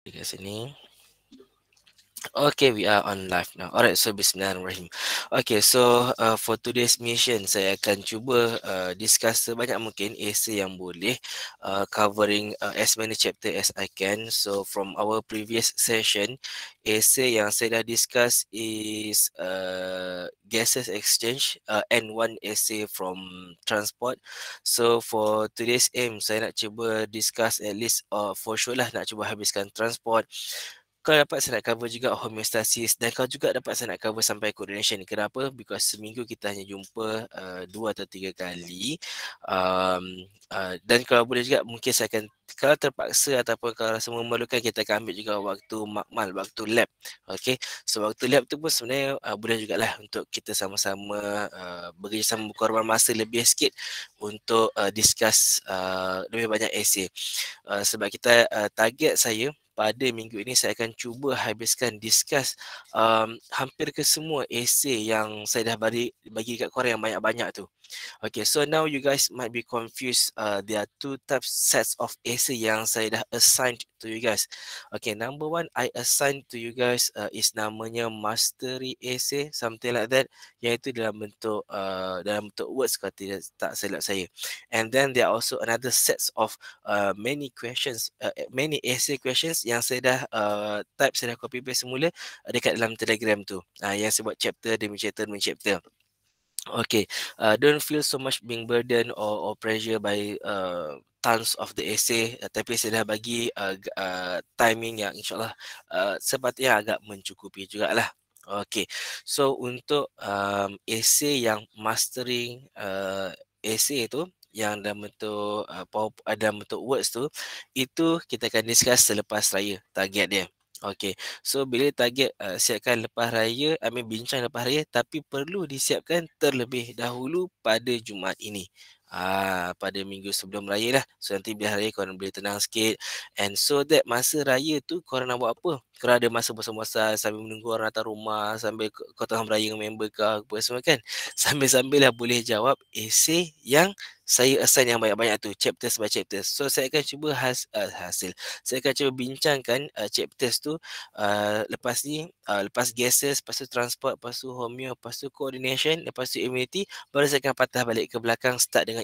Dekat sini. Okay, we are on live now. Alright, so Bismillahirrahmanirrahim. Okay, so for today's mission, saya akan cuba discuss sebanyak mungkin essay yang boleh, covering as many chapter as I can. So from our previous session, essay yang saya dah discuss is gases exchange and one essay from transport. So for today's aim, saya nak cuba discuss at least for sure lah nak cuba habiskan transport. Kau dapat saya nak cover juga homeostasis dan kau juga dapat saya nak cover sampai coordination. Kenapa? Because seminggu kita hanya jumpa 2 atau 3 kali. Dan kalau boleh juga mungkin saya akan, kalau terpaksa ataupun kalau rasa memerlukan, kita akan ambil juga waktu makmal, waktu lab. Okay. So waktu lab tu pun sebenarnya boleh jugalah untuk kita sama-sama bekerjasama, berkorban masa lebih sikit untuk discuss lebih banyak essay. Sebab kita target saya pada minggu ini saya akan cuba habiskan discuss hampir ke semua essay yang saya dah bagi kat korang yang banyak-banyak tu. Okay, so now you guys might be confused. There are two types sets of essay yang saya dah assigned to you guys. Okay, number one I assigned to you guys is namanya mastery essay, something like that. Iaitu dalam bentuk words kalau tak silap saya. And then there are also another sets of many questions, many essay questions yang saya dah type, saya dah copy paste semula dekat dalam Telegram tu. Yang saya buat chapter demi chapter. Okay, don't feel so much being burdened or pressure by tons of the essay. Tapi saya dah bagi timing yang insyaAllah sepatutnya agak mencukupi jugalah. Okay, so untuk essay yang mastering essay tu, yang dalam bentuk dalam bentuk words tu, itu kita akan discuss selepas raya, target dia. Okay, so bila target siapkan lepas raya, bincang lepas raya, tapi perlu disiapkan terlebih dahulu pada Jumaat ini. Pada minggu sebelum raya lah. So nanti bila raya korang boleh tenang sikit. And so that masa raya tu korang nak buat apa? Korang ada masa bosan-bosan sambil menunggu orang datang rumah, sambil kau tengah beraya dengan member ke apa semua kan. Sambil-sambil lah boleh jawab essay yang saya assign yang banyak-banyak tu, chapters by chapters. So saya akan cuba hasil. Saya akan cuba bincangkan chapters tu lepas ni, lepas gases, lepas tu transport, lepas tu homeo, lepas tu coordination, lepas tu immunity, baru saya akan patah balik ke belakang, start dengan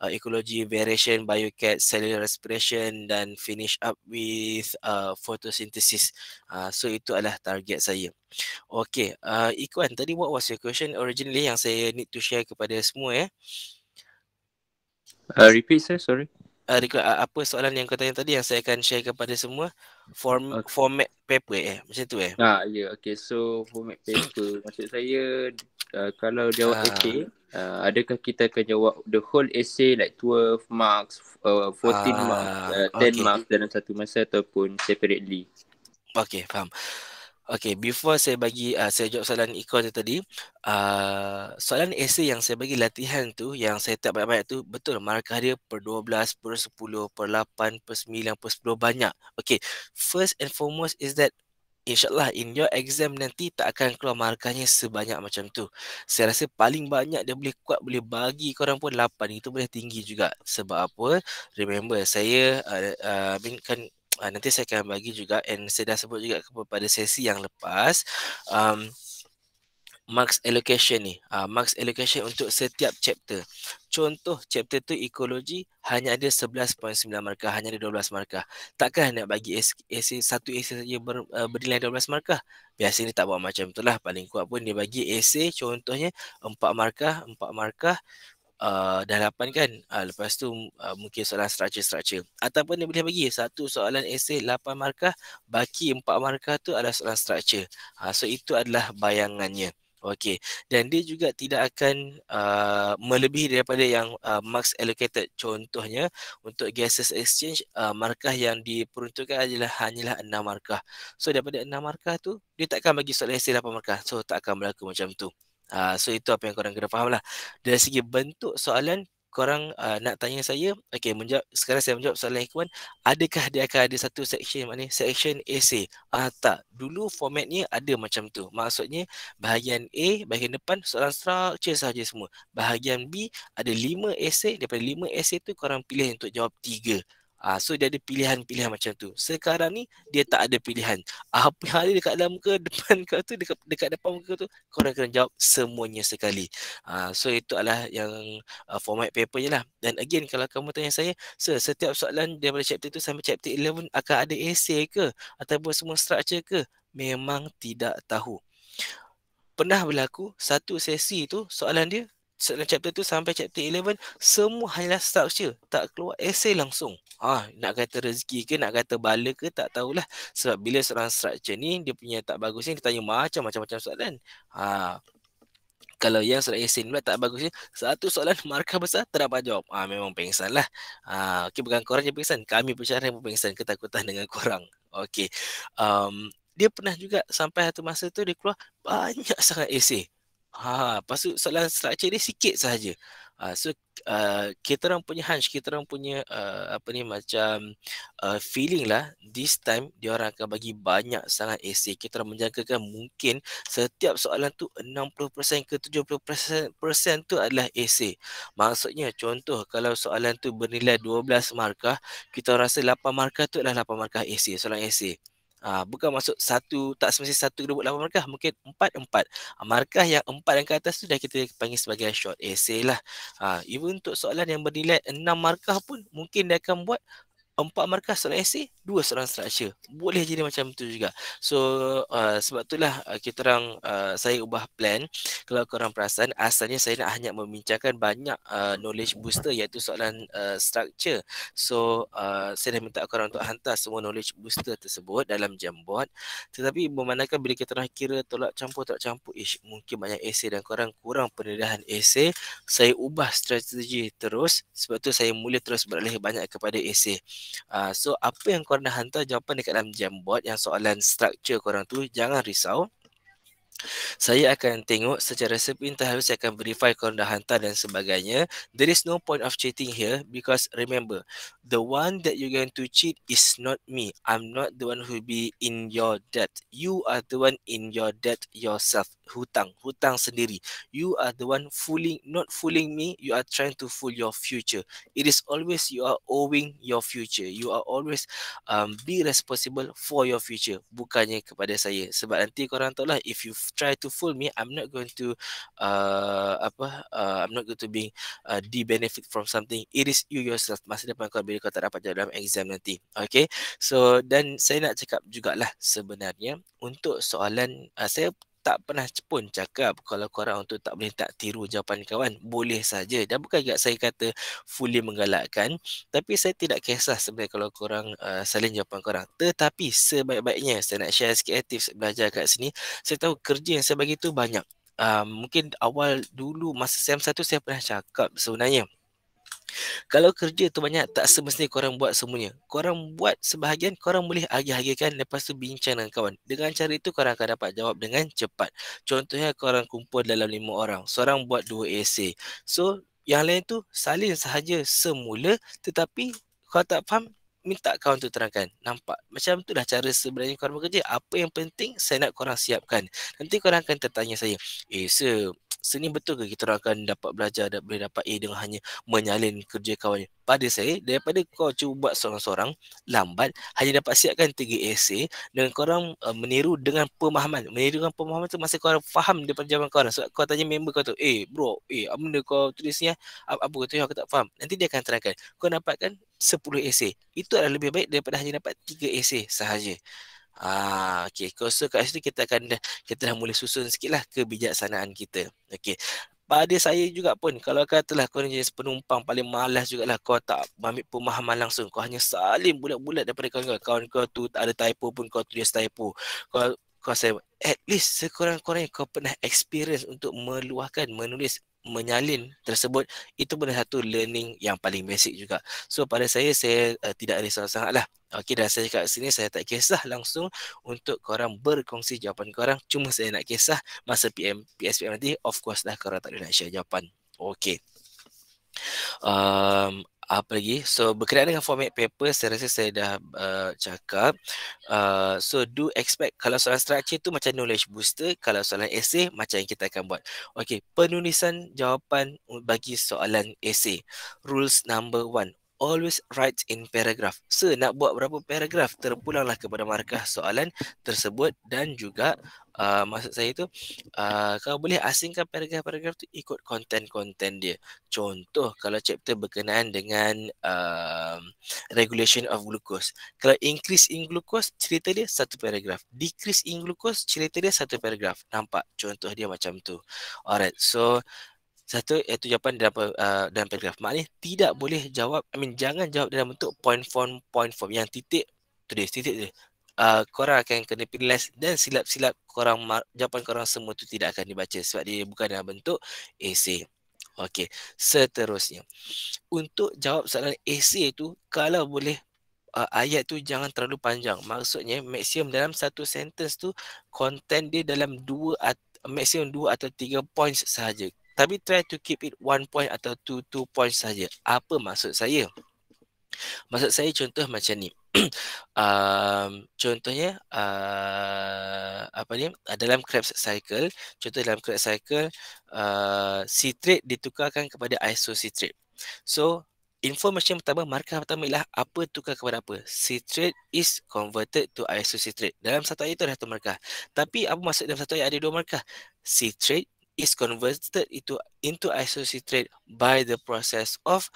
ecology, variation, biocat, cellular respiration dan finish up with photosynthesis. So itu adalah target saya. Okay, Ikuan, tadi what was your question originally yang saya need to share kepada semua? Repeat sir, sorry. Apa soalan yang kau tanya tadi yang saya akan share kepada semua? Format paper macam tu ya, okay. So format paper maksud saya kalau jawab essay, adakah kita akan jawab the whole essay like 12 marks, 14 marks, 10 okay. marks dalam satu masa ataupun separately? Okay, faham. Okay, before saya bagi saya jawab soalan Iko tadi, soalan essay yang saya bagi latihan tu, yang saya tak banyak-banyak tu, betul markah dia per 12, per 10, per 8, per 9, per 10, banyak. Okay, first and foremost is that InsyaAllah in your exam nanti tak akan keluar markahnya sebanyak macam tu. Saya rasa paling banyak dia boleh kuat, boleh bagi korang pun 8. Itu boleh tinggi juga. Sebab apa? Remember, saya kan nanti saya akan bagi juga, and saya dah sebut juga pada sesi yang lepas, marks allocation ni. Marks allocation untuk setiap chapter. Contoh chapter tu ekologi hanya ada 11.9 markah, hanya ada 12 markah. Takkan nak bagi satu essay saja bernilai 12 markah? Biasanya tak buat macam tu lah. Paling kuat pun dia bagi essay contohnya 4 markah, 4 markah. Dah 8 kan. Lepas tu mungkin soalan structure. Ataupun dia boleh bagi satu soalan essay 8 markah, baki 4 markah tu adalah soalan structure. So itu adalah bayangannya. Okey, dan dia juga tidak akan melebihi daripada yang marks allocated. Contohnya untuk gases exchange, markah yang diperuntukkan hanyalah 6 markah. So daripada 6 markah tu dia takkan bagi soalan essay 8 markah. So tak akan berlaku macam tu. So itu apa yang korang kena faham lah. Dari segi bentuk soalan, korang nak tanya saya, okay, sekarang saya menjawab soalan Ikhwan, adakah dia akan ada satu section mana? Section essay. Tak, dulu formatnya ada macam tu. Maksudnya bahagian A, bahagian depan soalan structure sahaja semua. Bahagian B ada 5 essay, daripada 5 essay tu korang pilih untuk jawab 3. So dia ada pilihan-pilihan macam tu. Sekarang ni dia tak ada pilihan. Apa yang ada dekat dalam muka depan kau tu, dekat depan muka tu, korang kena jawab semuanya sekali. So itu adalah yang format papernya lah. Dan again, kalau kamu tanya saya, setiap soalan daripada chapter tu sampai chapter 11 akan ada essay ke ataupun semua structure ke? Memang tidak tahu. Pernah berlaku satu sesi tu soalan dia chapter tu sampai chapter 11 semua hanyalah structure, tak keluar essay langsung. Nak kata rezeki ke, nak kata bala ke, tak tahulah. Sebab bila seorang structure ni dia punya tak bagus ni, dia tanya macam-macam soalan. Kalau yang soalan essay ni tak bagus ni, satu soalan markah besar tak dapat jawab. Memang pengsan lah. Okey, bukan korang je pengsan, kami pensyarah pun pengsan, ketakutan dengan korang. Okey. Dia pernah juga sampai satu masa tu dia keluar banyak sangat essay. Lepas tu soalan structure dia sikit sahaja. So kita orang punya hunch, kita orang punya macam feeling lah, this time dia orang akan bagi banyak sangat essay. Kita orang menjangkakan mungkin setiap soalan tu 60% ke 70% tu adalah essay. Maksudnya contoh kalau soalan tu bernilai 12 markah, kita rasa 8 markah tu adalah 8 markah essay, soalan essay. Bukan maksud satu, tak semestinya satu kena buat 8 markah, mungkin 4. Markah yang 4 yang ke atas tu dah kita panggil sebagai short essay lah. Even untuk soalan yang bernilai 6 markah pun mungkin dia akan buat 4 markah soalan essay, 2 soalan structure. Boleh jadi macam tu juga. So sebab itulah kita orang saya ubah plan. Kalau korang perasan, asalnya saya nak hanya membincangkan banyak knowledge booster, iaitu soalan structure. So saya dah minta korang untuk hantar semua knowledge booster tersebut dalam Jamboard. Tetapi memandangkan bila kita orang kira tolak campur mungkin banyak essay dan korang kurang pendedahan essay, saya ubah strategi terus. Sebab tu saya mula terus beralih banyak kepada essay. So apa yang korang dah hantar jawapan dekat dalam Jamboard, yang soalan structure korang tu, jangan risau. Saya akan tengok secara sepintas habis, saya akan verify korang dah hantar dan sebagainya. There is no point of cheating here because remember, the one that you're going to cheat is not me. I'm not the one who be in your debt. You are the one in your debt yourself. Hutang sendiri. You are the one not fooling me. You are trying to fool your future. It is always you are owing your future. You are always be responsible for your future, bukannya kepada saya. Sebab nanti korang tahu lah, if you try to fool me, I'm not going to I'm not going to be de-benefit from something. It is you yourself. Masa depan kau bila kau tak dapat jawab dalam exam nanti. Okay. So dan saya nak cakap jugalah, sebenarnya untuk soalan saya tak pernah pun cakap kalau korang untuk tak boleh tak tiru jawapan kawan. Boleh saja. Dan bukan juga saya kata fully menggalakkan. Tapi saya tidak kisah sebenarnya kalau korang salin jawapan korang. Tetapi sebaik-baiknya, saya nak share sikit tips belajar kat sini. Saya tahu kerja yang saya bagi tu banyak. Mungkin awal dulu masa SEM 1 saya pernah cakap sebenarnya, kalau kerja tu banyak, tak semestinya korang buat semuanya. Korang buat sebahagian, korang boleh agih-agihkan, lepas tu bincang dengan kawan. Dengan cara itu korang akan dapat jawab dengan cepat. Contohnya korang kumpul dalam 5 orang, seorang buat 2 essay. So yang lain tu salin sahaja semula, tetapi kalau tak faham, minta kawan tu terangkan. Nampak? Macam tu dah cara sebenarnya korang bekerja. Apa yang penting saya nak korang siapkan. Nanti korang akan tertanya saya, sini betul ke kita orang akan dapat belajar dan boleh dapat A dengan hanya menyalin kerja kawan? Pada saya, daripada kau cuba buat seorang-seorang lambat, hanya dapat siapkan 3 essay dan korang meniru dengan pemahaman. Meniru dengan pemahaman tu masa korang faham daripada jawapan korang. Sebab kau tanya member kau tu, bro, apa benda kau tulis ni? Apa kau tulis aku tak faham. Nanti dia akan terangkan. Kau dapatkan 10 essay. Itu adalah lebih baik daripada hanya dapat 3 essay sahaja. Okay. So kat situ kita dah mula susun sikitlah kebijaksanaan kita. Okay. Pada saya juga pun, kalau katalah kau jenis penumpang paling malas jugalah, kau tak ambil pemahaman langsung, kau hanya salin bulat-bulat daripada kawan kau tu, tak ada typo pun kau tulis typo. Kau saya, at least sekurang-kurangnya kau pernah experience untuk meluahkan, menulis, menyalin tersebut. Itu pun satu learning yang paling basic juga. So pada saya tidak risau sangat lah. Okey, dan saya kat sini saya tak kisah langsung untuk korang berkongsi jawapan korang. Cuma saya nak kisah masa PSPM nanti, of course lah korang tak boleh nak share jawapan. Okey. Apa lagi? So berkenaan dengan format paper, saya rasa saya dah cakap. So do expect, kalau soalan structure tu macam knowledge booster, kalau soalan essay macam yang kita akan buat. Okey, penulisan jawapan bagi soalan essay. Rules number 1. always write in paragraph. So nak buat berapa paragraph, terpulanglah kepada markah soalan tersebut dan juga maksud saya tu kau boleh asingkan paragraf-paragraf tu ikut konten-konten dia. Contoh kalau chapter berkenaan dengan regulation of glucose. Kalau increase in glucose, cerita dia satu paragraf. Decrease in glucose, cerita dia satu paragraf. Nampak contoh dia macam tu. Alright, so satu iaitu jawapan dalam paragraf. Maknanya tidak boleh jawab, jangan jawab dalam bentuk point form yang titik tulis titik je. Korang akan kena pilih last dan silap-silap jawapan korang semua tu tidak akan dibaca sebab dia bukan dalam bentuk esei. Okey, seterusnya. Untuk jawab soalan esei tu, kalau boleh ayat tu jangan terlalu panjang. Maksudnya maksimum dalam satu sentence tu konten dia dalam maksimum 2 atau 3 points sahaja. Tapi try to keep it 1 point atau 2 points saja. Apa maksud saya? Maksud saya contoh macam ni. Contohnya dalam Krebs cycle, citrate ditukarkan kepada isocitrate. So information pertama, markah pertama ialah apa tukar kepada apa. Citrate is converted to isocitrate. Dalam satu ayat itu ada satu markah. Tapi apa maksud dalam satu ayat ada dua markah? Citrate is converted into isocitrate by the process of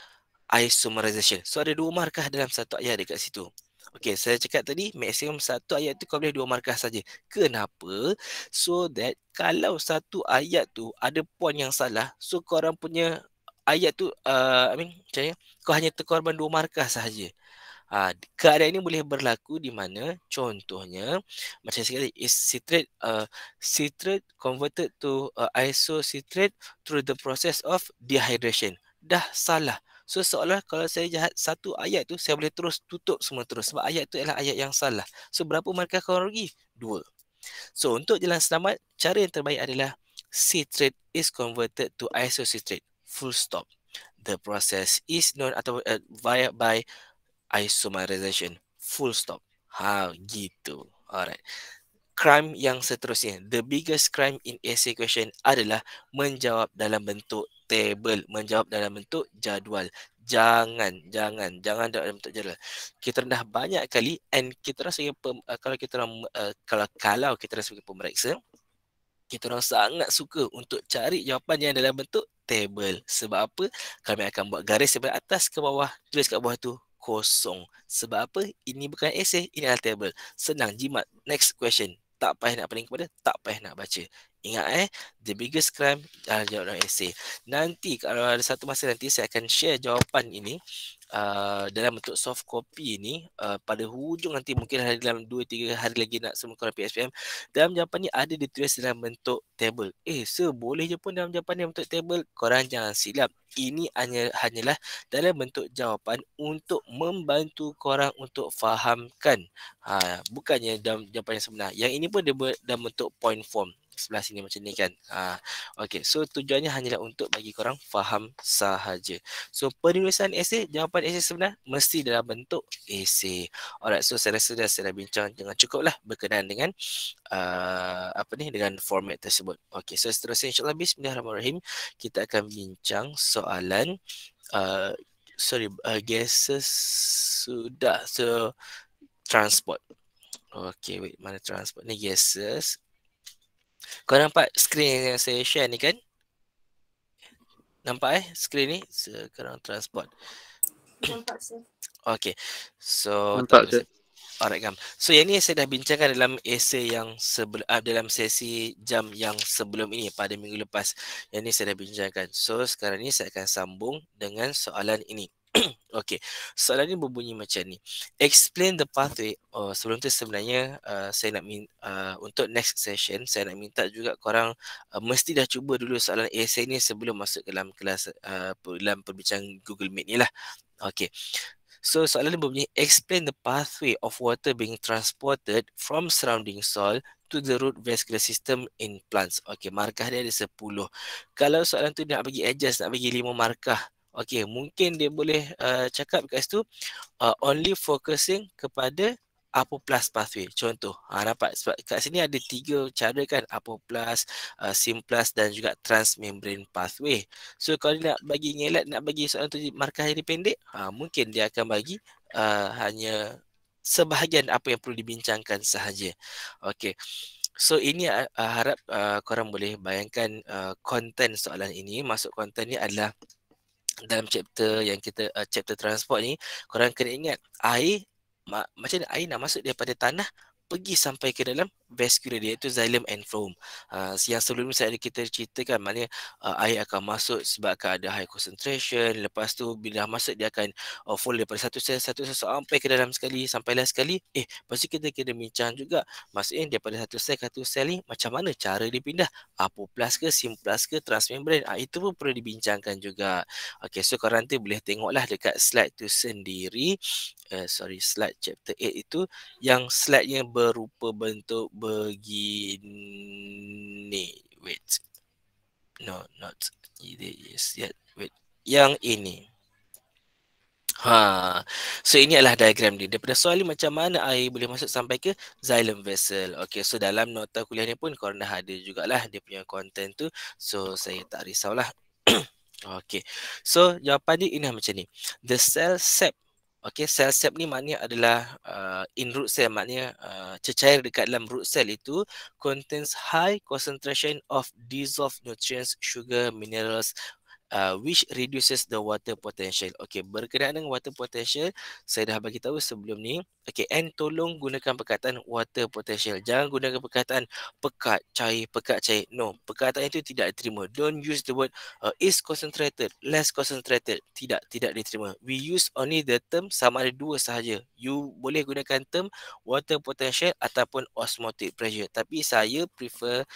isomerization. So ada dua markah dalam satu ayat dekat situ. Okey, saya cakap tadi maksimum satu ayat tu kau boleh dua markah saja. Kenapa? So that kalau satu ayat tu ada point yang salah, so korang punya ayat tu macam ni, kau hanya terkorban dua markah sahaja. Keadaan ini boleh berlaku di mana contohnya macam sekali is citrate converted to isocitrate through the process of dehydration. Dah salah. So seolah kalau saya jahat satu ayat tu saya boleh terus tutup semua terus sebab ayat tu adalah ayat yang salah. So berapa markah kau rugi? 2. So untuk jalan selamat, cara yang terbaik adalah citrate is converted to isocitrate. Full stop. The process is known atau by isomerization. Full stop. Gitu. Alright. Crime yang seterusnya. The biggest crime in essay question adalah menjawab dalam bentuk table. Menjawab dalam bentuk jadual. Jangan dalam bentuk jadual. Kita dah banyak kali and kita rasa kalau kita rasa sebagai pemeriksa, kita orang sangat suka untuk cari jawapan yang dalam bentuk table. Sebab apa? Kami akan buat garis daripada atas ke bawah, tulis kat bawah tu kosong. Sebab apa? Ini bukan esei, ini adalah table. Senang, jimat. Next question. Tak payah nak pening kepada, tak payah nak baca. Ingat the biggest crime adalah jawab dalam esei. Nanti kalau ada satu masa nanti saya akan share jawapan ini dalam bentuk soft copy ni pada hujung nanti, mungkin dalam 2-3 hari lagi nak semua korang PSPM. Dalam jawapan ni ada ditulis dalam bentuk table. Boleh je pun dalam jawapan ni bentuk table. Korang jangan silap. Ini hanyalah dalam bentuk jawapan untuk membantu korang untuk fahamkan. Bukannya dalam jawapan yang sebenar. Yang ini pun dia dalam bentuk point form. Sebelah sini macam ni kan. Okay, so tujuannya hanyalah untuk bagi korang faham sahaja. So penulisan esei, jawapan esei sebenar mesti dalam bentuk esei. Alright, so saya rasa saya dah bincang dengan cukup lah berkenaan dengan dengan format tersebut. Okay, so seterusnya insyaAllah bismillahirrahmanirrahim kita akan bincang soalan gases sudah. So transport. Okay, wait, mana transport ni? Gases. Kau nampak skrin yang saya share ni kan? Nampak skrin ni? Sekarang transport. Nampak sir. Okay, so nampak sir. Alright, Gam. So yang ni saya dah bincangkan dalam esei yang dalam sesi jam yang sebelum ini pada minggu lepas. Yang ni saya dah bincangkan. So sekarang ni saya akan sambung dengan soalan ini. Okay, soalan ni berbunyi macam ni. Explain the pathway. Sebelum tu sebenarnya saya nak untuk next session saya nak minta juga korang mesti dah cuba dulu soalan esei ni sebelum masuk ke dalam kelas dalam perbincangan Google Meet ni lah. Okay. So soalan ni berbunyi, explain the pathway of water being transported from surrounding soil to the root vascular system in plants. Okay, markah dia ada 10. Kalau soalan tu nak bagi adjust, nak bagi 5 markah, okay, mungkin dia boleh cakap kat situ only focusing kepada apoplas pathway. Contoh, nampak sebab kat sini ada 3 cara kan, apoplas, simplas dan juga transmembrane pathway. So kalau dia nak bagi ngelat, nak bagi soalan tu markah yang pendek, mungkin dia akan bagi hanya sebahagian apa yang perlu dibincangkan sahaja. Okey. So ini harap korang boleh bayangkan konten soalan ini. Maksud konten ni adalah dalam chapter yang kita chapter transport ni, korang kena ingat air macam mana air nak masuk daripada tanah pergi sampai ke dalam vascular dia, iaitu xylem and phloem. Yang sebelum ni saya kita ceritakan maknanya air akan masuk sebabkan ada high concentration. Lepas tu bila dah masuk dia akan fall daripada satu sel sampai ke dalam sekali, sampailah sekali. Lepas tu kita kena bincang juga maksudnya daripada satu sel ni macam mana cara dia pindah, apoplas ke, simplas ke, transmembrane. Itu pun perlu dibincangkan juga. Okay, so korang nanti boleh tengoklah dekat slide tu sendiri. Slide chapter 8 itu yang slide-nya berupa bentuk begini. Wait. No, not this yet. Wait. Yang ini. So ini adalah diagram dia. Daripada soal ni macam mana air boleh masuk sampai ke xylem vessel. Okay, so dalam nota kuliah ni pun korang dah ada jugalah dia punya content tu. So saya tak risaulah. Okay, so jawapan dia ini macam ni. The cell sap. Okay, cell sap ni maknanya adalah in root cell, maknanya cecair dekat dalam root cell itu contains high concentration of dissolved nutrients, sugar, minerals, which reduces the water potential. Okay, berkenaan dengan water potential, saya dah bagi tahu sebelum ni. Okay, and tolong gunakan perkataan water potential. Jangan gunakan perkataan pekat, cair, pekat, cair. No, perkataan itu tidak diterima. Don't use the word is concentrated, less concentrated. Tidak diterima. We use only the term sama ada dua sahaja. You boleh gunakan term water potential ataupun osmotic pressure. Tapi saya prefer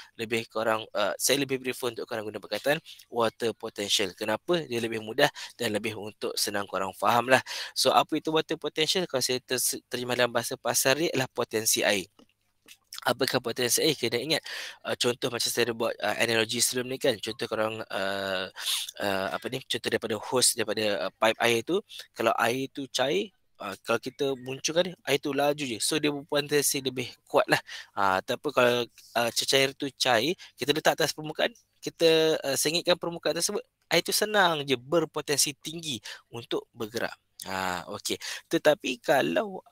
saya lebih prefer untuk korang guna perkataan water potential. Kenapa? Dia lebih mudah dan lebih untuk senang korang faham lah. So apa itu water potential? Kalau saya terjemah dalam bahasa pasar dia adalah potensi air. Apakah potensi air? Kena ingat contoh macam saya buat analogi sebelum ni kan. Contoh korang contoh daripada hose, daripada pipe air tu. Kalau air tu cair, kalau kita munculkan air tu laju je, so dia berpotensi lebih kuat lah. Ataupun kalau cecair tu cair, kita letak atas permukaan, kita sengitkan permukaan tersebut, air tu senang je berpotensi tinggi untuk bergerak. Okey. Tetapi kalau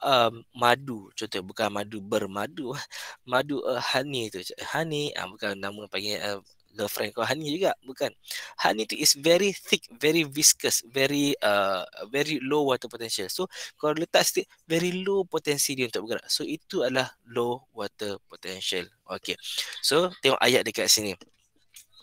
madu, contoh bukan madu bermadu, madu honey tu, honey bukan nama panggil girlfriend kau honey juga, bukan. Honey tu is very thick, very viscous, very low water potential. So kalau letak stick, very low potensi dia untuk bergerak. So itu adalah low water potential. Okey. So tengok ayat dekat sini.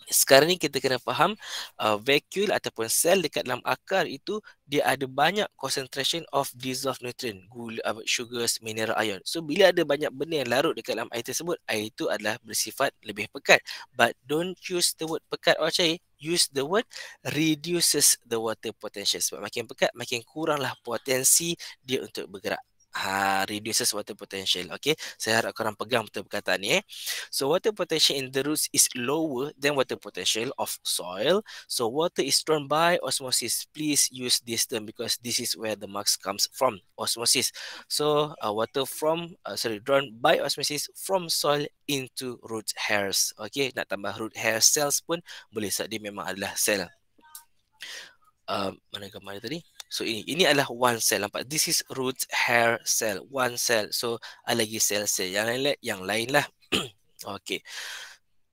Sekarang ni kita kena faham vacuole ataupun sel dekat dalam akar itu dia ada banyak concentration of dissolved nutrient, gula, sugars, mineral, ion. So bila ada banyak benda yang larut dekat dalam air tersebut, air itu adalah bersifat lebih pekat. But don't use the word pekat or cair, use the word reduces the water potential. Sebab makin pekat, makin kuranglah potensi dia untuk bergerak. Reduces water potential. Okay, saya harap korang pegang betul perkataan ni. So water potential in the roots is lower than water potential of soil. So water is drawn by osmosis. Please use this term because this is where the marks comes from, osmosis. So water drawn by osmosis from soil into root hairs. Okay, nak tambah root hair cells pun boleh sebab dia memang adalah sel. Mana gambar tadi? So ini adalah one cell, nampak? This is root hair cell, one cell. So ada lagi sel-sel yang lain lah. Okay.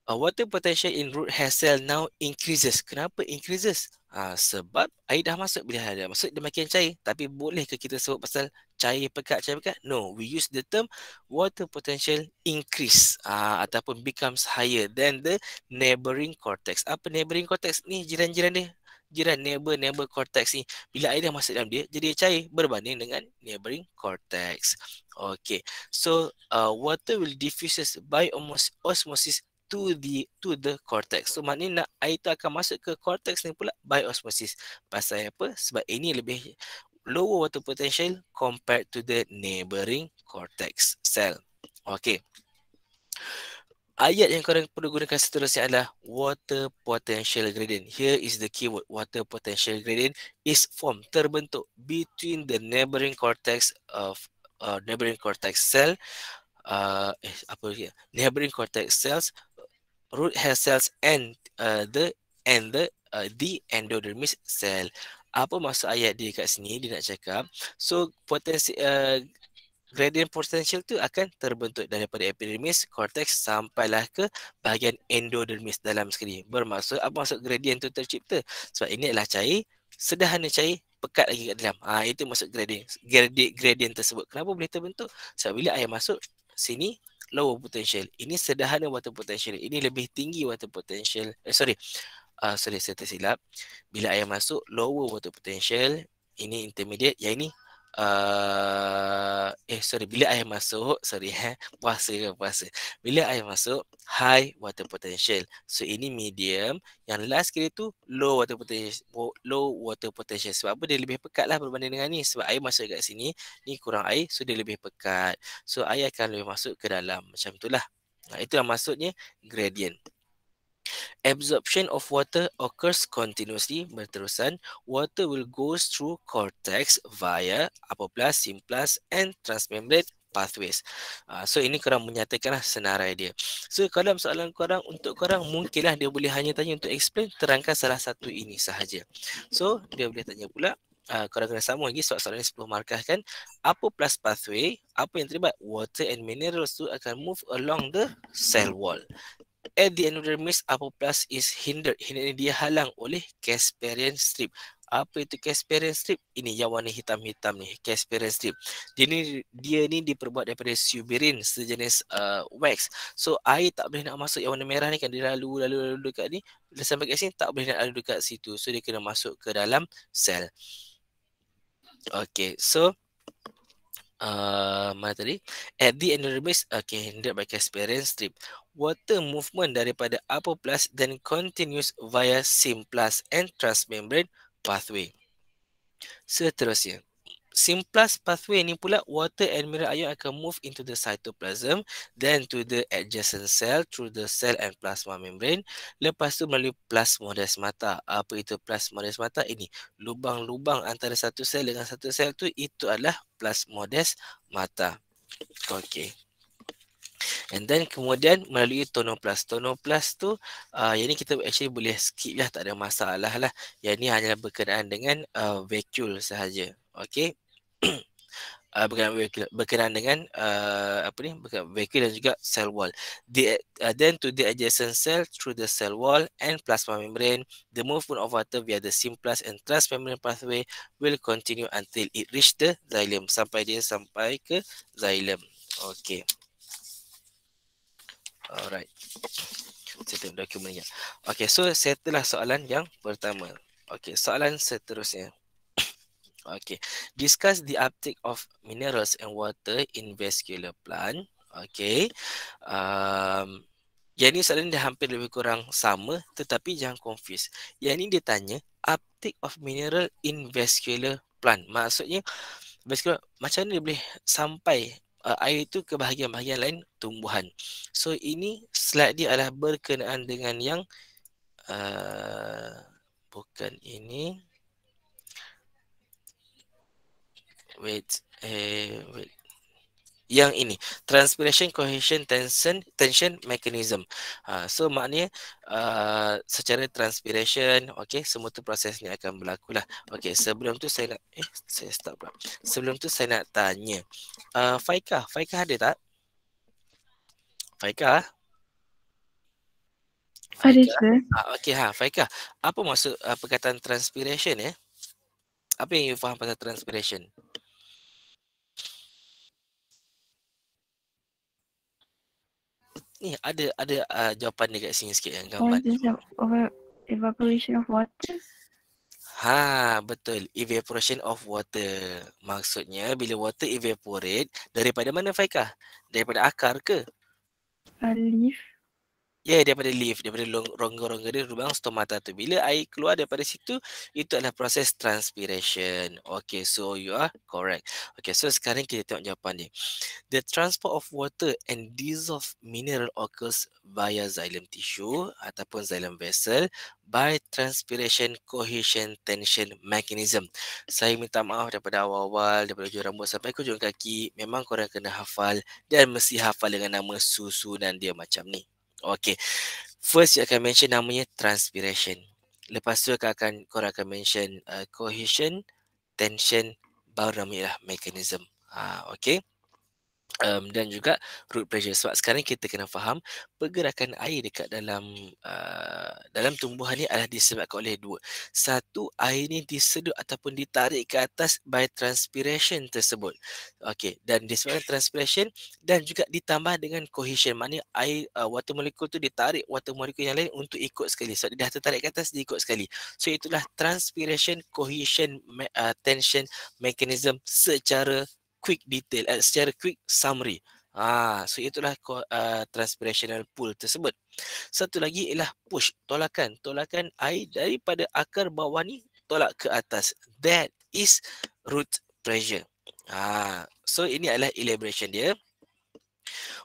Water potential in root hair cell now increases. Kenapa increases? Sebab air dah masuk. Bila air dah masuk, dia makin cair. Tapi bolehkah kita sebut pasal cair pekat? No, we use the term water potential increase ataupun becomes higher than the neighboring cortex. Apa neighboring cortex ni? Jiran-jiran dia. Jiran neighbor cortex ni, bila air dah masuk dalam dia, jadi cair berbanding dengan neighboring cortex. Okay, so water will diffuses by osmosis to the cortex. So maknanya air tu akan masuk ke cortex ni pula by osmosis. Pasal apa? Sebab ini lebih lower water potential compared to the neighboring cortex cell. Okay. Ayat yang korang perlu gunakan seterusnya adalah water potential gradient. Here is the keyword. Water potential gradient is formed, terbentuk between the neighboring cortex of neighboring cortex cell, neighboring cortex cells, root hair cells, and the endodermis cell. Apa maksud ayat dia kat sini? Dia nak cakap, so potensi gradient potential tu akan terbentuk daripada epidermis, cortex sampailah ke bahagian endodermis dalam sekali. Bermaksud, apa maksud gradient tu tercipta? Sebab ini adalah cair, sederhana cair, pekat lagi kat dalam. Itu maksud gradient tersebut. Kenapa boleh terbentuk? Sebab bila air masuk sini, lower potential. Ini sederhana water potential. Ini lebih tinggi water potential. Sorry, saya tersilap. Bila air masuk, lower water potential. Ini intermediate. Yang ini bila air masuk, puasa. Bila air masuk, high water potential. So ini medium. Yang last kali tu low water potential. Sebab apa? Dia lebih pekat lah berbanding dengan ni. Sebab air masuk kat sini, ni kurang air, so dia lebih pekat. So air akan lebih masuk ke dalam. Macam itulah. Itulah maksudnya gradient. Absorption of water occurs continuously, berterusan. Water will go through cortex via apoplast, symplast and transmembrane pathways. So ini korang menyatakanlah senarai dia. So kalau soalan korang, untuk korang mungkinlah dia boleh hanya tanya untuk explain, terangkan salah satu ini sahaja. So dia boleh tanya pula, korang kena sambung lagi sebab soalan ni 10 markah kan. Apoplast pathway, apa yang terlibat? Water and minerals tu akan move along the cell wall. At the endodermis, apoplast is hindered. Hindered ni dia halang oleh Casparian strip. Apa itu Casparian strip? Ini yang warna hitam-hitam ni, Casparian strip. Dia ni diperbuat daripada suberin, sejenis wax. So air tak boleh nak masuk yang warna merah ni kan, dia lalu dekat ni. Bila sampai kat sini tak boleh nak lalu dekat situ. So dia kena masuk ke dalam sel. Okay, so mana tadi? At the endodermis, hindered by Casparian strip. Water movement daripada apoplast then continues via symplast and transmembrane pathway. Seterusnya, symplast pathway ni pula, water and mineral ion akan move into the cytoplasm, then to the adjacent cell through the cell and plasma membrane. Lepas tu melalui plasmodesmata. Apa itu plasmodesmata? Ini lubang-lubang antara satu sel dengan satu sel tu, itu adalah plasmodesmata. Okay. And then kemudian melalui tonoplast. Tonoplast tu yang ni kita actually boleh skip lah, tak ada masalah lah. Yang ni hanya berkenaan dengan vacuole sahaja. Okay. Berkenaan dengan vacuole dan juga cell wall. Then to the adjacent cell through the cell wall and plasma membrane, the movement of water via the symplast and transmembrane pathway will continue until it reach the xylem, sampai ke xylem. Okay. Alright. Saya tengok dokumennya. Okay, so setelah soalan yang pertama. Okay, soalan seterusnya. Okay, discuss the uptake of minerals and water in vascular plant. Okay. Yang ni soalan dia hampir lebih kurang sama, tetapi jangan confuse. Yang ni dia tanya uptake of mineral in vascular plant. Maksudnya vascular, macam mana dia boleh sampai air itu ke bahagian-bahagian lain tumbuhan. So ini slide dia adalah berkenaan dengan yang bukan ini. Wait. Yang ini, transpiration cohesion tension mechanism. So maknanya secara transpiration, okay, semua tu prosesnya akan berlaku lah. Okay, sebelum tu saya nak saya stop pula. Sebelum tu saya nak tanya, Faikah ada tak? Faikah? Ada sir. Okay, Faikah, apa maksud perkataan transpiration ya? Apa yang you faham pasal transpiration? Ni ada jawapan dekat sini sikit yang gambar. Evaporation of water. Betul. Evaporation of water. Maksudnya bila water evaporate, daripada mana Faikah? Daripada akar ke? Leaf. Ya, daripada leaf, daripada rongga-rongga dia lubang stomata tu. Bila air keluar daripada situ, itu adalah proses transpiration. Okay, so you are correct. Okay, so sekarang kita tengok jawapan dia. The transport of water and dissolved mineral occurs via xylem tissue ataupun xylem vessel by transpiration, cohesion, tension mechanism. Saya minta maaf daripada awal-awal, daripada hujung rambut sampai ke hujung kaki. Memang korang kena hafal dan mesti hafal dengan nama susunan dia macam ni. Okay, first you akan mention namanya transpiration. Lepas tu korang akan mention cohesion, tension, baru namanya lah mechanism. Okay. Dan juga root pressure. Sebab sekarang kita kena faham pergerakan air dekat dalam tumbuhan ni adalah disebabkan oleh dua. Satu, air ni disedut ataupun ditarik ke atas by transpiration tersebut. Okey, dan disebabkan transpiration dan juga ditambah dengan cohesion. Maknanya air water molecule tu ditarik water molecule yang lain untuk ikut sekali. Sebab dia dah tertarik ke atas, dia ikut sekali. So itulah transpiration, cohesion, tension mechanism secara quick detail, secara quick summary. So itulah transpirational pull tersebut. Satu lagi ialah push, tolakan. Tolakan air daripada akar bawah ni tolak ke atas. That is root pressure. So ini adalah elaboration dia.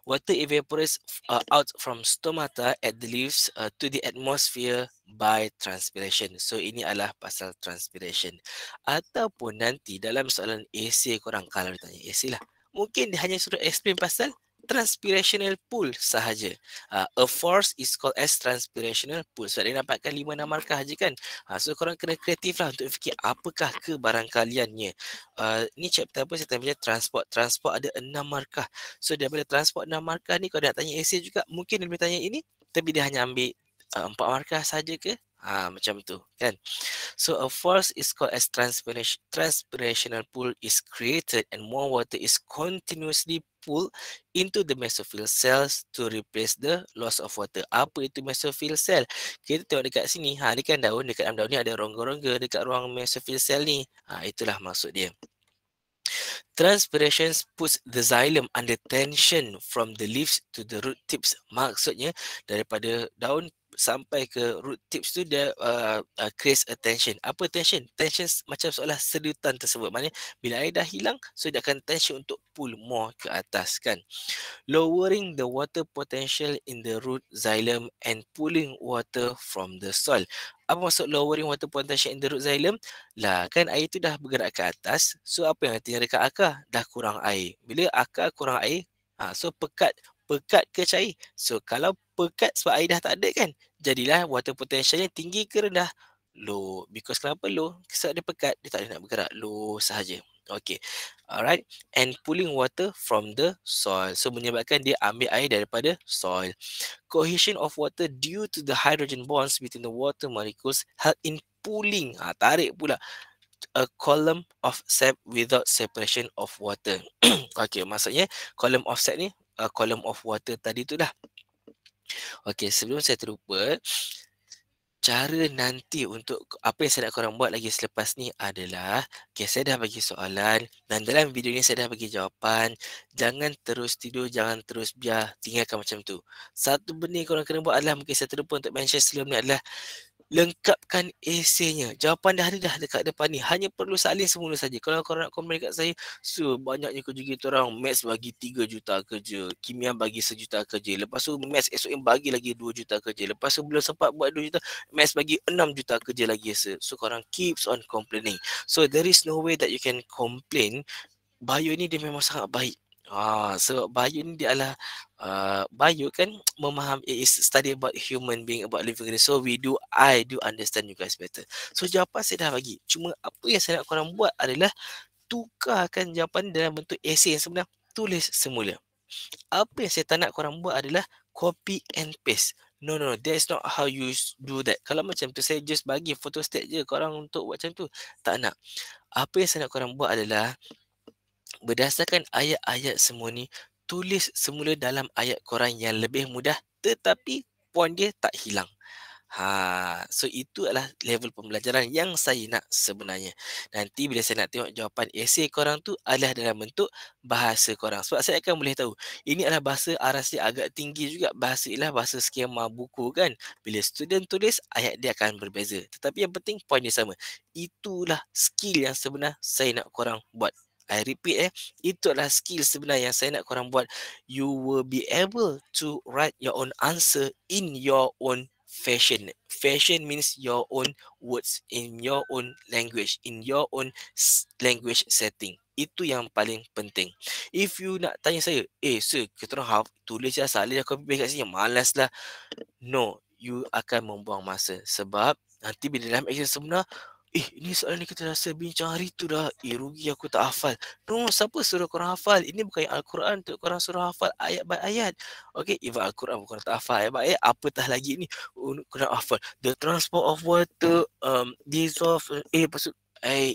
Water evaporates out from stomata at the leaves to the atmosphere by transpiration. So ini adalah pasal transpiration. Ataupun nanti dalam soalan essay korang, kalau ditanya essay lah, mungkin dia hanya suruh explain pasal transpirational pool sahaja. A force is called as transpirational pool. So dia dapatkan 5-6 markah je kan. So korang kena kreatif lah untuk fikir apakah kebarangkaliannya. Ni chapter apa saya tanya transport. Transport ada 6 markah. So daripada transport 6 markah ni, kalau nak tanya essay juga, mungkin dia boleh tanya ini, tapi dia hanya ambil 4 markah saja ke? Macam tu kan. So a force is called as transpirational pool is created and more water is continuously pulled into the mesophyll cells to replace the loss of water. Apa itu mesophyll cell? Kita tengok dekat sini, ni kan daun, dekat dalam daun ni ada rongga-rongga dekat ruang mesophyll cell ni. Itulah maksud dia. Transpiration puts the xylem under tension from the leaves to the root tips. Maksudnya daripada daun sampai ke root tips tu dia creates a tension. Apa tension? Tension macam seolah sedutan tersebut. Maknanya bila air dah hilang, so dia akan tension untuk pull more ke atas kan. Lowering the water potential in the root xylem and pulling water from the soil. Apa maksud lowering water potential in the root xylem? Lah kan air tu dah bergerak ke atas. So apa yang tinggal dekat akar? Dah kurang air. Bila akar kurang air, so pekat ke cair? So kalau pekat sebab air dah tak ada kan, jadilah water potentialnya tinggi ke rendah? Low. Because kenapa low? Sebab dia pekat, dia tak ada nak bergerak. Low sahaja. Okay. Alright. And pulling water from the soil. So menyebabkan dia ambil air daripada soil. Cohesion of water due to the hydrogen bonds between the water molecules help in pulling, tarik pula, a column of sap without separation of water. Okay, maksudnya column of sap ni column of water tadi tu dah. Okay, sebelum saya terlupa, cara nanti untuk apa yang saya nak korang buat lagi selepas ni adalah, okay, saya dah bagi soalan dan dalam video ni saya dah bagi jawapan. Jangan terus tidur, jangan terus biar, tinggalkan macam tu. Satu benda yang korang kena buat adalah, mungkin saya terlupa untuk mention sebelum ni, adalah lengkapkan esainya. Jawapan dah ada dah dekat depan ni. Hanya perlu salin semula saja. Kalau korang nak komen dekat saya, so banyaknya kerja kita orang. Maths bagi 3 juta kerja. Kimia bagi 1 juta kerja. Lepas tu Maths SOM bagi lagi 2 juta kerja. Lepas tu belum sempat buat 2 juta, Maths bagi 6 juta kerja lagi. So korang keeps on complaining. So there is no way that you can complain. Bio ni dia memang sangat baik. So bio ni dia adalah bio kan, memahami, is study about human being, about living. So I do understand you guys better. So jawapan saya dah bagi. Cuma apa yang saya nak korang buat adalah tukarkan jawapan dalam bentuk essay yang sebenar. Tulis semula. Apa yang saya tak nak korang buat adalah copy and paste. No, that's not how you do that. Kalau macam tu, saya just bagi photostat je korang untuk buat macam tu. Tak nak. Apa yang saya nak korang buat adalah, berdasarkan ayat-ayat semua ni, tulis semula dalam ayat korang yang lebih mudah tetapi poin dia tak hilang. So itu adalah level pembelajaran yang saya nak sebenarnya. Nanti bila saya nak tengok jawapan esei korang tu adalah dalam bentuk bahasa korang. Sebab saya akan boleh tahu ini adalah bahasa aras dia agak tinggi juga. Bahasa ialah bahasa skema buku kan. Bila student tulis, ayat dia akan berbeza. Tetapi yang penting point dia sama. Itulah skill yang sebenar saya nak korang buat. I repeat itu adalah skill sebenar yang saya nak korang buat. You will be able to write your own answer in your own fashion. Fashion means your own words in your own language, in your own language setting. Itu yang paling penting. If you nak tanya saya, sir, kita orang tulis je asal dia copy paste kat sini, malas lah. No, you akan membuang masa. Sebab nanti bila dalam exam sebenar, ini soalan ni kita rasa bincang hari tu dah. Rugi aku tak hafal. No, siapa suruh korang hafal? Ini bukan Al-Quran untuk korang suruh hafal ayat by ayat. Okay, even Al-Quran bukan tak hafal ayat by ayat, apatah lagi ni korang hafal. The transport of water dissolve. Maksud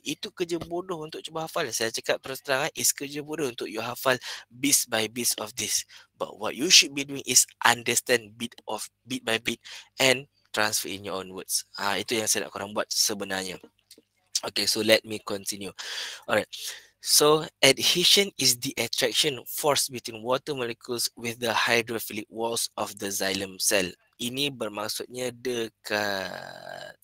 itu kerja bodoh untuk cuba hafal. Saya cakap terus terang, is kerja bodoh untuk you hafal bit by bit of this. But what you should be doing is understand bit by bit and transfer in your own words. Itu yang saya nak korang buat sebenarnya. Okay, so let me continue. Alright. So adhesion is the attraction force between water molecules with the hydrophilic walls of the xylem cell. Ini bermaksudnya dekat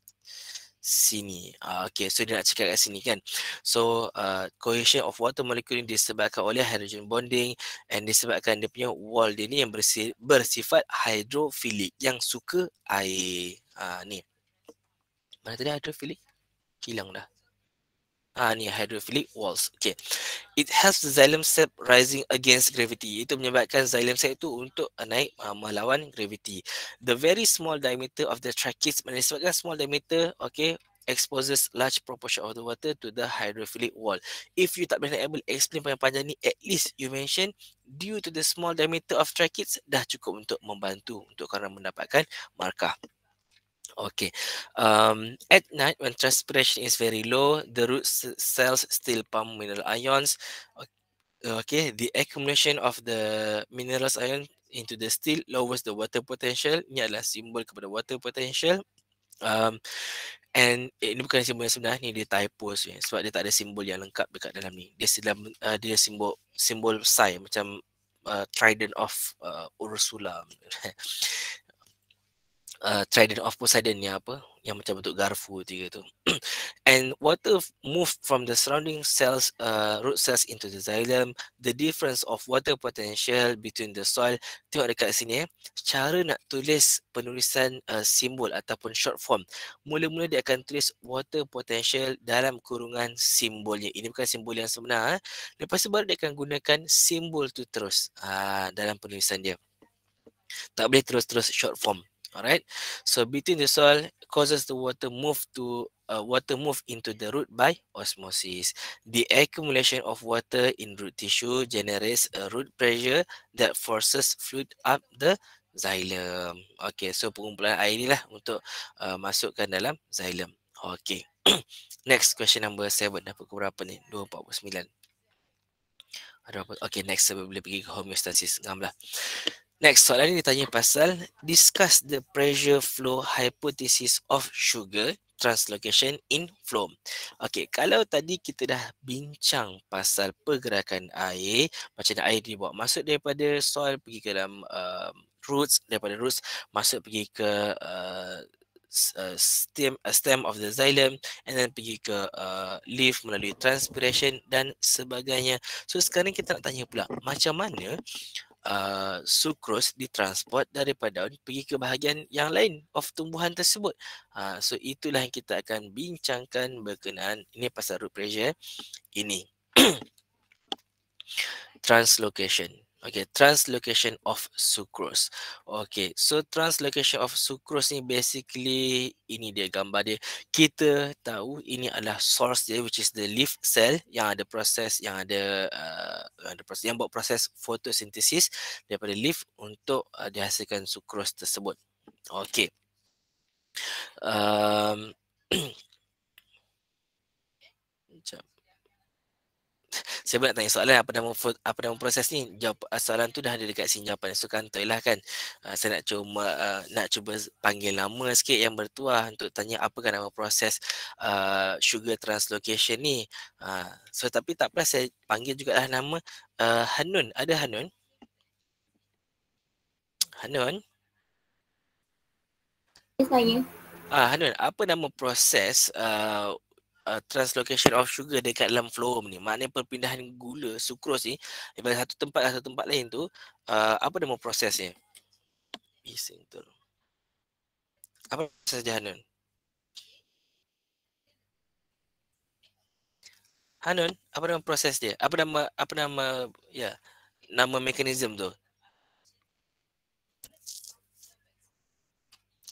sini. Okay, so dia nak cakap kat sini kan. So cohesion of water molecule ni disebabkan oleh hydrogen bonding and disebabkan dia punya wall dia ni yang bersifat hydrophilic, yang suka air. Ni. Mana tadi hydrophilic? Hilang dah. Ni hydrophilic walls. Okay. It helps the xylem cell rising against gravity. Itu menyebabkan xylem cell itu untuk naik melawan gravity. The very small diameter of the tracheids, disebabkan small diameter, okay, exposes large proportion of the water to the hydrophilic wall. If you tak boleh able explain panjang-panjang ni, at least you mention due to the small diameter of tracheids, dah cukup untuk membantu untuk korang mendapatkan markah. Okay. At night, when transpiration is very low, the root cells still pump mineral ions. Okay, the accumulation of the minerals ion into the steel lowers the water potential. Ini adalah simbol kepada water potential. And ini bukan simbol yang sebenar, ni dia typo sebab dia tak ada simbol yang lengkap dekat dalam ni. Dia simbol psi macam trident of Ursula. Trident of Poseidon ni apa? Yang macam bentuk garfu tiga tu. And water move from the surrounding cells, root cells into the xylem. The difference of water potential between the soil. Tengok dekat sini cara nak tulis penulisan simbol ataupun short form. Mula-mula dia akan tulis water potential dalam kurungan simbolnya. Ini bukan simbol yang sebenar. Lepas tu baru dia akan gunakan simbol tu terus dalam penulisan dia. Tak boleh terus-terus short form. Alright, so between the soil causes the water move into the root by osmosis. The accumulation of water in root tissue generates a root pressure that forces fluid up the xylem. Okay, so pengumpulan air ni lah untuk masukkan dalam xylem. Okay, next question number 7. Dapat ke berapa ni? 249. Ada apa? Okay, next saya boleh pergi ke homeostasis. Ngam lah. Next soalan ni ditanya pasal discuss the pressure flow hypothesis of sugar translocation in phloem. Okey, kalau tadi kita dah bincang pasal pergerakan air, macam mana air dibawa masuk daripada soil pergi ke dalam roots, daripada roots masuk pergi ke stem of the xylem, and then pergi ke leaf melalui transpiration dan sebagainya. So sekarang kita nak tanya pula macam mana sucrose ditransport daripada daun pergi ke bahagian yang lain of tumbuhan tersebut. So itulah yang kita akan bincangkan berkenaan ini pasal root pressure ini. Translocation. Okay, translocation of sucrose. Okay, so translocation of sucrose ni basically ini dia gambar dia. Kita tahu ini adalah source dia, which is the leaf cell yang ada proses, yang buat proses photosynthesis daripada leaf untuk dihasilkan sucrose tersebut. Okay. Saya nak tanya soalan apa nama proses ni? Jawab soalan tu dah ada dekat sini jawapan. So kantoi lah kan. Saya nak cuba panggil nama sikit yang bertuah untuk tanya apakah nama proses sugar translocation ni. So tapi tak apa, saya panggil jugalah nama Hanun. Ada Hanun? Hanun? Saya. Hanun, apa nama proses translocation of sugar dekat dalam phloem ni? Maknanya perpindahan gula, sukros ni daripada satu tempat ke satu tempat lain tu, apa nama prosesnya? Bising tu. Apa proses dia, Hanun? Hanun, apa nama proses dia? Apa nama nama mekanisme tu?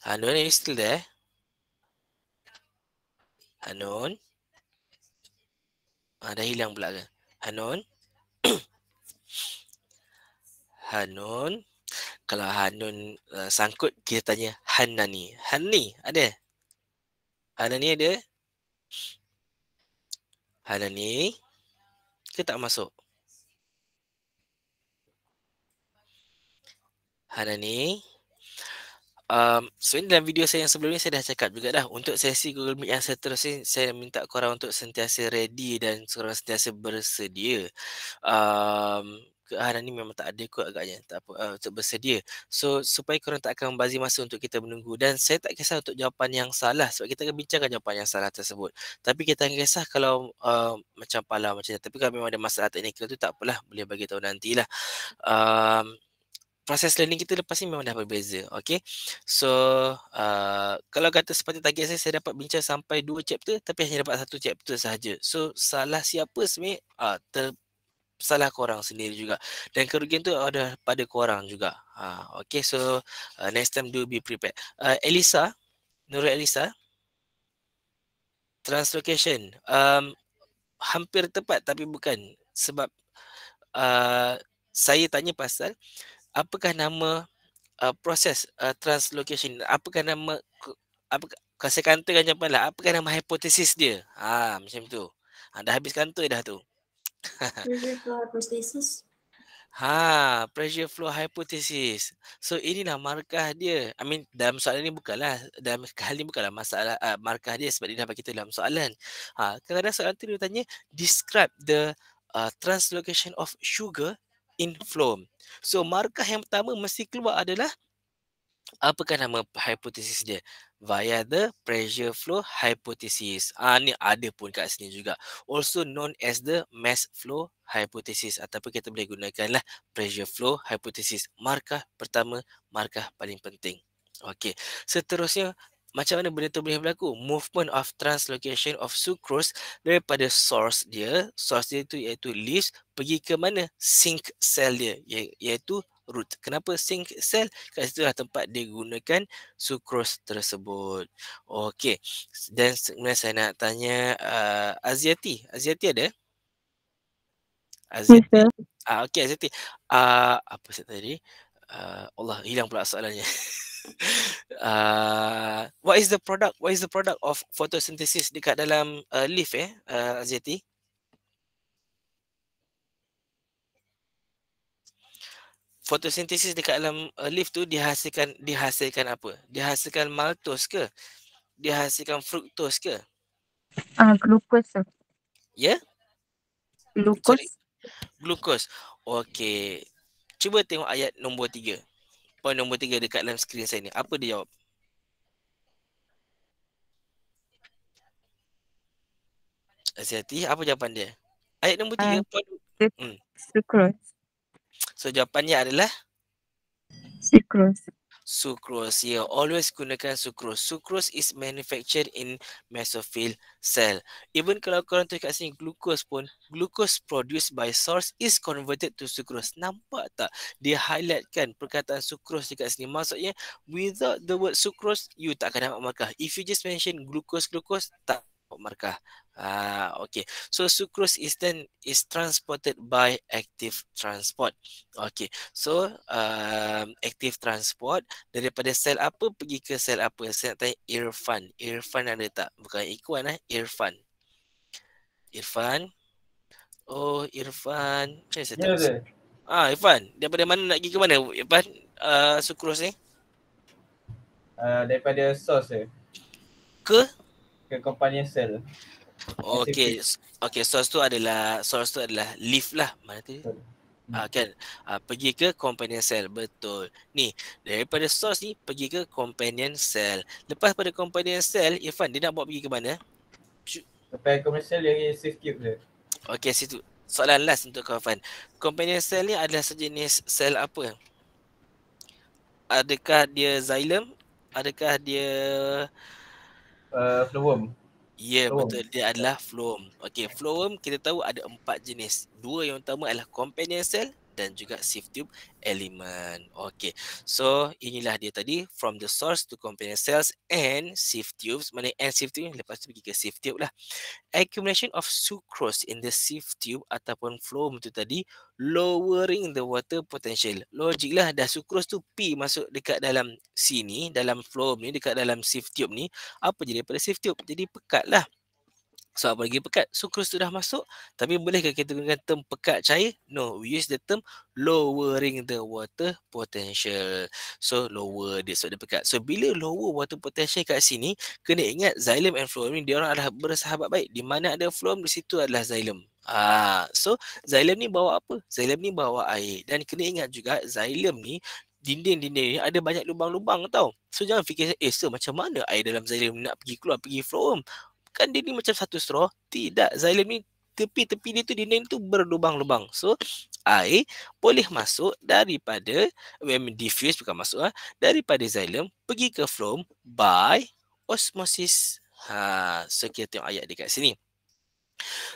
Hanun, are you still there? Hanun? Dah hilang pula ke? Hanun? Hanun? Kalau Hanun sangkut, kita tanya Hanani. Hanani, ada? Hanani ada? Hanani? Ke tak masuk? Hanani? Sebenarnya dalam video saya yang sebelum ni saya dah cakap juga dah, untuk sesi Google Meet yang seterusnya saya minta korang untuk sentiasa ready dan korang sentiasa bersedia. Hari ni memang tak ada kot agaknya, tak apa, untuk bersedia. So supaya korang tak akan membazir masa untuk kita menunggu, dan saya tak kisah untuk jawapan yang salah sebab kita akan bincangkan jawapan yang salah tersebut. Tapi kita akan kisah kalau macam pala macam ni. Tapi kalau memang ada masalah teknikal tu tak apalah, boleh bagi tahu nantilah. Proses learning kita lepas ni memang dah berbeza. Okay. So kalau kata seperti target saya dapat bincang sampai 2 chapter tapi hanya dapat 1 chapter sahaja. So salah siapa sebenarnya? Salah korang sendiri juga. Dan kerugian tu ada pada korang juga. Okay, so next time do be prepared. Elisa, Nurul Elisa, translocation. Hampir tepat tapi bukan. Sebab saya tanya pasal apakah nama proses translocation, apakah nama kalau saya kantoi jawapan lah, apakah nama hipotesis dia? Macam tu. Dah habis kantoi dah tu. Pressure flow hypothesis. Pressure flow hypothesis. So inilah markah dia. I mean dalam soalan ni bukanlah, dalam hal ni bukanlah masalah markah dia sebab dia dah bagi kita dalam soalan. Kadang-kadang soalan tu dia tanya describe the translocation of sugar in phloem. So markah yang pertama mesti keluar adalah apakah nama hipotesis dia? Via the pressure flow hypothesis. Ni ada pun kat sini juga. Also known as the mass flow hypothesis. Ataupun kita boleh gunakanlah pressure flow hypothesis. Markah pertama, markah paling penting. Okey. Seterusnya, macam mana benda tu boleh berlaku? Movement of translocation of sucrose daripada source dia tu iaitu leaves, pergi ke mana? Sink cell dia, iaitu root. Kenapa sink cell? Kat situ lah tempat dia gunakan sucrose tersebut. Okey. Dan sebenarnya saya nak tanya Aziati. Aziati ada? Aziati. Okey Aziati. Apa saya tadi? Allah, hilang pula soalannya. What is the product of photosynthesis dekat dalam leaf Aziati? Fotosintesis dekat dalam leaf tu dihasilkan apa? Dihasilkan maltose ke? Dihasilkan fruktos ke? Glucose. Ya? Yeah? Glucose. Glukos. Okey. Cuba tengok ayat nombor 3. Poin nombor 3 dekat dalam skrin saya ni. Apa dia jawab? Hati-hati, apa jawapan dia? Ayat nombor 3. Sucrose. So jawapannya adalah Sucrose. Sucrose. Yeah, always gunakan sucrose. Sucrose is manufactured in mesophyll cell. Even kalau korang tu kat sini glucose pun, glucose produced by source is converted to sucrose. Nampak tak? Dia highlightkan perkataan sucrose dekat sini. Maksudnya without the word sucrose, you tak akan dapat markah. If you just mention glucose, tak dapat markah. Okay. So sucrose is transported by active transport. Okay. So active transport daripada sel apa pergi ke sel apa? Saya nak tanya Irfan. Irfan ada tak? Bukan Ikhwan Irfan. Irfan. Oh, Irfan. Macam mana saya Ya, tahu? sir. Irfan. Daripada mana nak pergi ke mana, Irfan? Sucrose ni? Daripada source, sir. Ke? Ke companion cell. Okey. Okey, source tu adalah leaf lah. Mana tu? Betul. Kan. Pergi ke companion cell. Betul. Ni, daripada source ni pergi ke companion cell. Lepas pada companion cell, Irfan dia nak bawa pergi ke mana? Sampai komersial dari safe tube, sir. Okey, situ. Soalan last untuk kau, Irfan. Companion cell ni adalah sejenis sel apa? Adakah dia xylem? Adakah dia... Flowworm. Ya, Phloem. betul. Dia adalah phloem. Okey, phloem kita tahu ada 4 jenis. 2 yang utama adalah companion cell dan juga sieve tube element. Okey. So, inilah dia tadi, from the source to companion cells and sieve tubes. Mana and sieve tube, lepas tu pergi ke sieve tube lah. Accumulation of sucrose in the sieve tube ataupun phloem tu tadi lowering the water potential. Logik lah, dah sucrose tu P masuk dekat dalam sini, dalam phloem ni, dekat dalam sieve tube ni. Apa jadi daripada sieve tube? Jadi pekat lah. So apa lagi pekat? Sucrose tu dah masuk. Tapi bolehkah kita gunakan term pekat cair? No, we use the term lowering the water potential. So lower dia, so dia pekat. So bila lower water potential kat sini, kena ingat xylem and phloem ni dia orang adalah bersahabat baik. Di mana ada phloem, di situ adalah xylem. So xylem ni bawa apa? Xylem ni bawa air. Dan kena ingat juga xylem ni dinding-dinding ni ada banyak lubang-lubang tau. So jangan fikir, so macam mana air dalam xylem nak pergi keluar, pergi phloem? Kan dia ni macam satu straw. Tidak, xylem ni tepi-tepi dia tu, dinding tu berlubang-lubang. So air boleh masuk daripada diffuse, bukan masuk daripada xylem pergi ke phloem by osmosis. So kita tengok ayat dekat sini.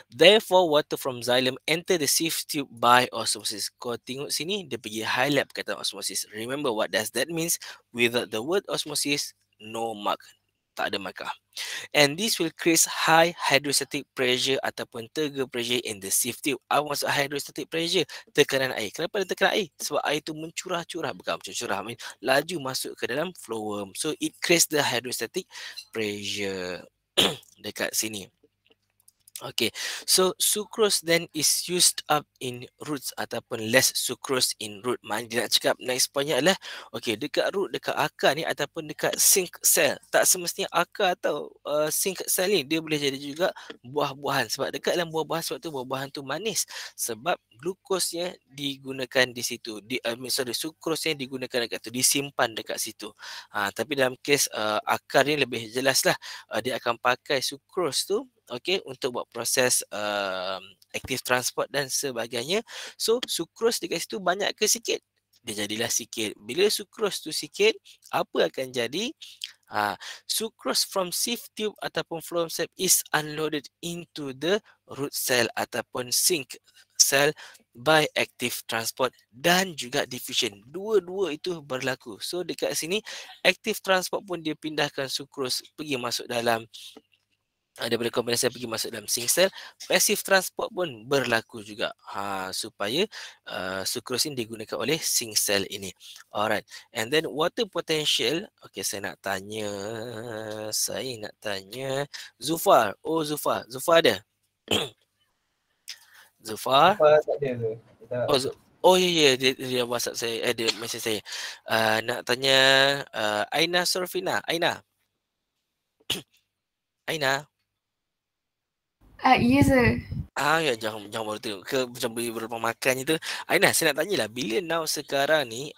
Therefore, water from xylem enter the sieve tube by osmosis. Kau tengok sini, dia pergi highlight perkataan osmosis. Remember what does that means? Without the word osmosis, no mark. Tak ada markah. And this will create high hydrostatic pressure ataupun turgor pressure in the sieve tube. Apa maksud hydrostatic pressure? Tekanan air. Kenapa ada tekanan air? Sebab air tu mencurah-curah. Bukan mencurah, laju masuk ke dalam phloem. So it creates the hydrostatic pressure dekat sini. Okay, so sucrose then is used up in roots ataupun less sucrose in root. Maknanya dia nak cakap next pointnya adalah, okay, dekat root, dekat akar ni ataupun dekat sink cell. Tak semestinya akar atau sink cell ni, dia boleh jadi juga buah-buahan. Sebab dekat dalam buah-buahan, sebab tu buah-buahan tu manis. Sebab glukosnya digunakan di situ. Sukrosnya digunakan dekat tu, disimpan dekat situ. Tapi dalam kes akar ni lebih jelas lah. Dia akan pakai sucrose tu, okay, untuk buat proses active transport dan sebagainya. So sucrose dekat situ banyak ke sikit? Dia jadilah sikit. Bila sucrose tu sikit, apa akan jadi? Sucrose from sieve tube ataupun phloem cell is unloaded into the root cell ataupun sink cell by active transport dan juga diffusion. Dua-dua itu berlaku. So dekat sini active transport pun dia pindahkan sucrose pergi masuk dalam, daripada companion cell pergi masuk dalam sink cell. Passive transport pun berlaku juga supaya sucrose ini digunakan oleh sink cell ini. Alright, and then water potential. Okay, saya nak tanya Zufar. Oh, Zufar ada? Zufar? Tak ada, sir. Oh ya, dia WhatsApp saya, dia message saya. Nak tanya Aina Surfina. Aina. Yes, sir. Ya, jangan baru tengok ke macam beli berapa makan je tu. Aina, saya nak tanyalah, bila now sekarang ni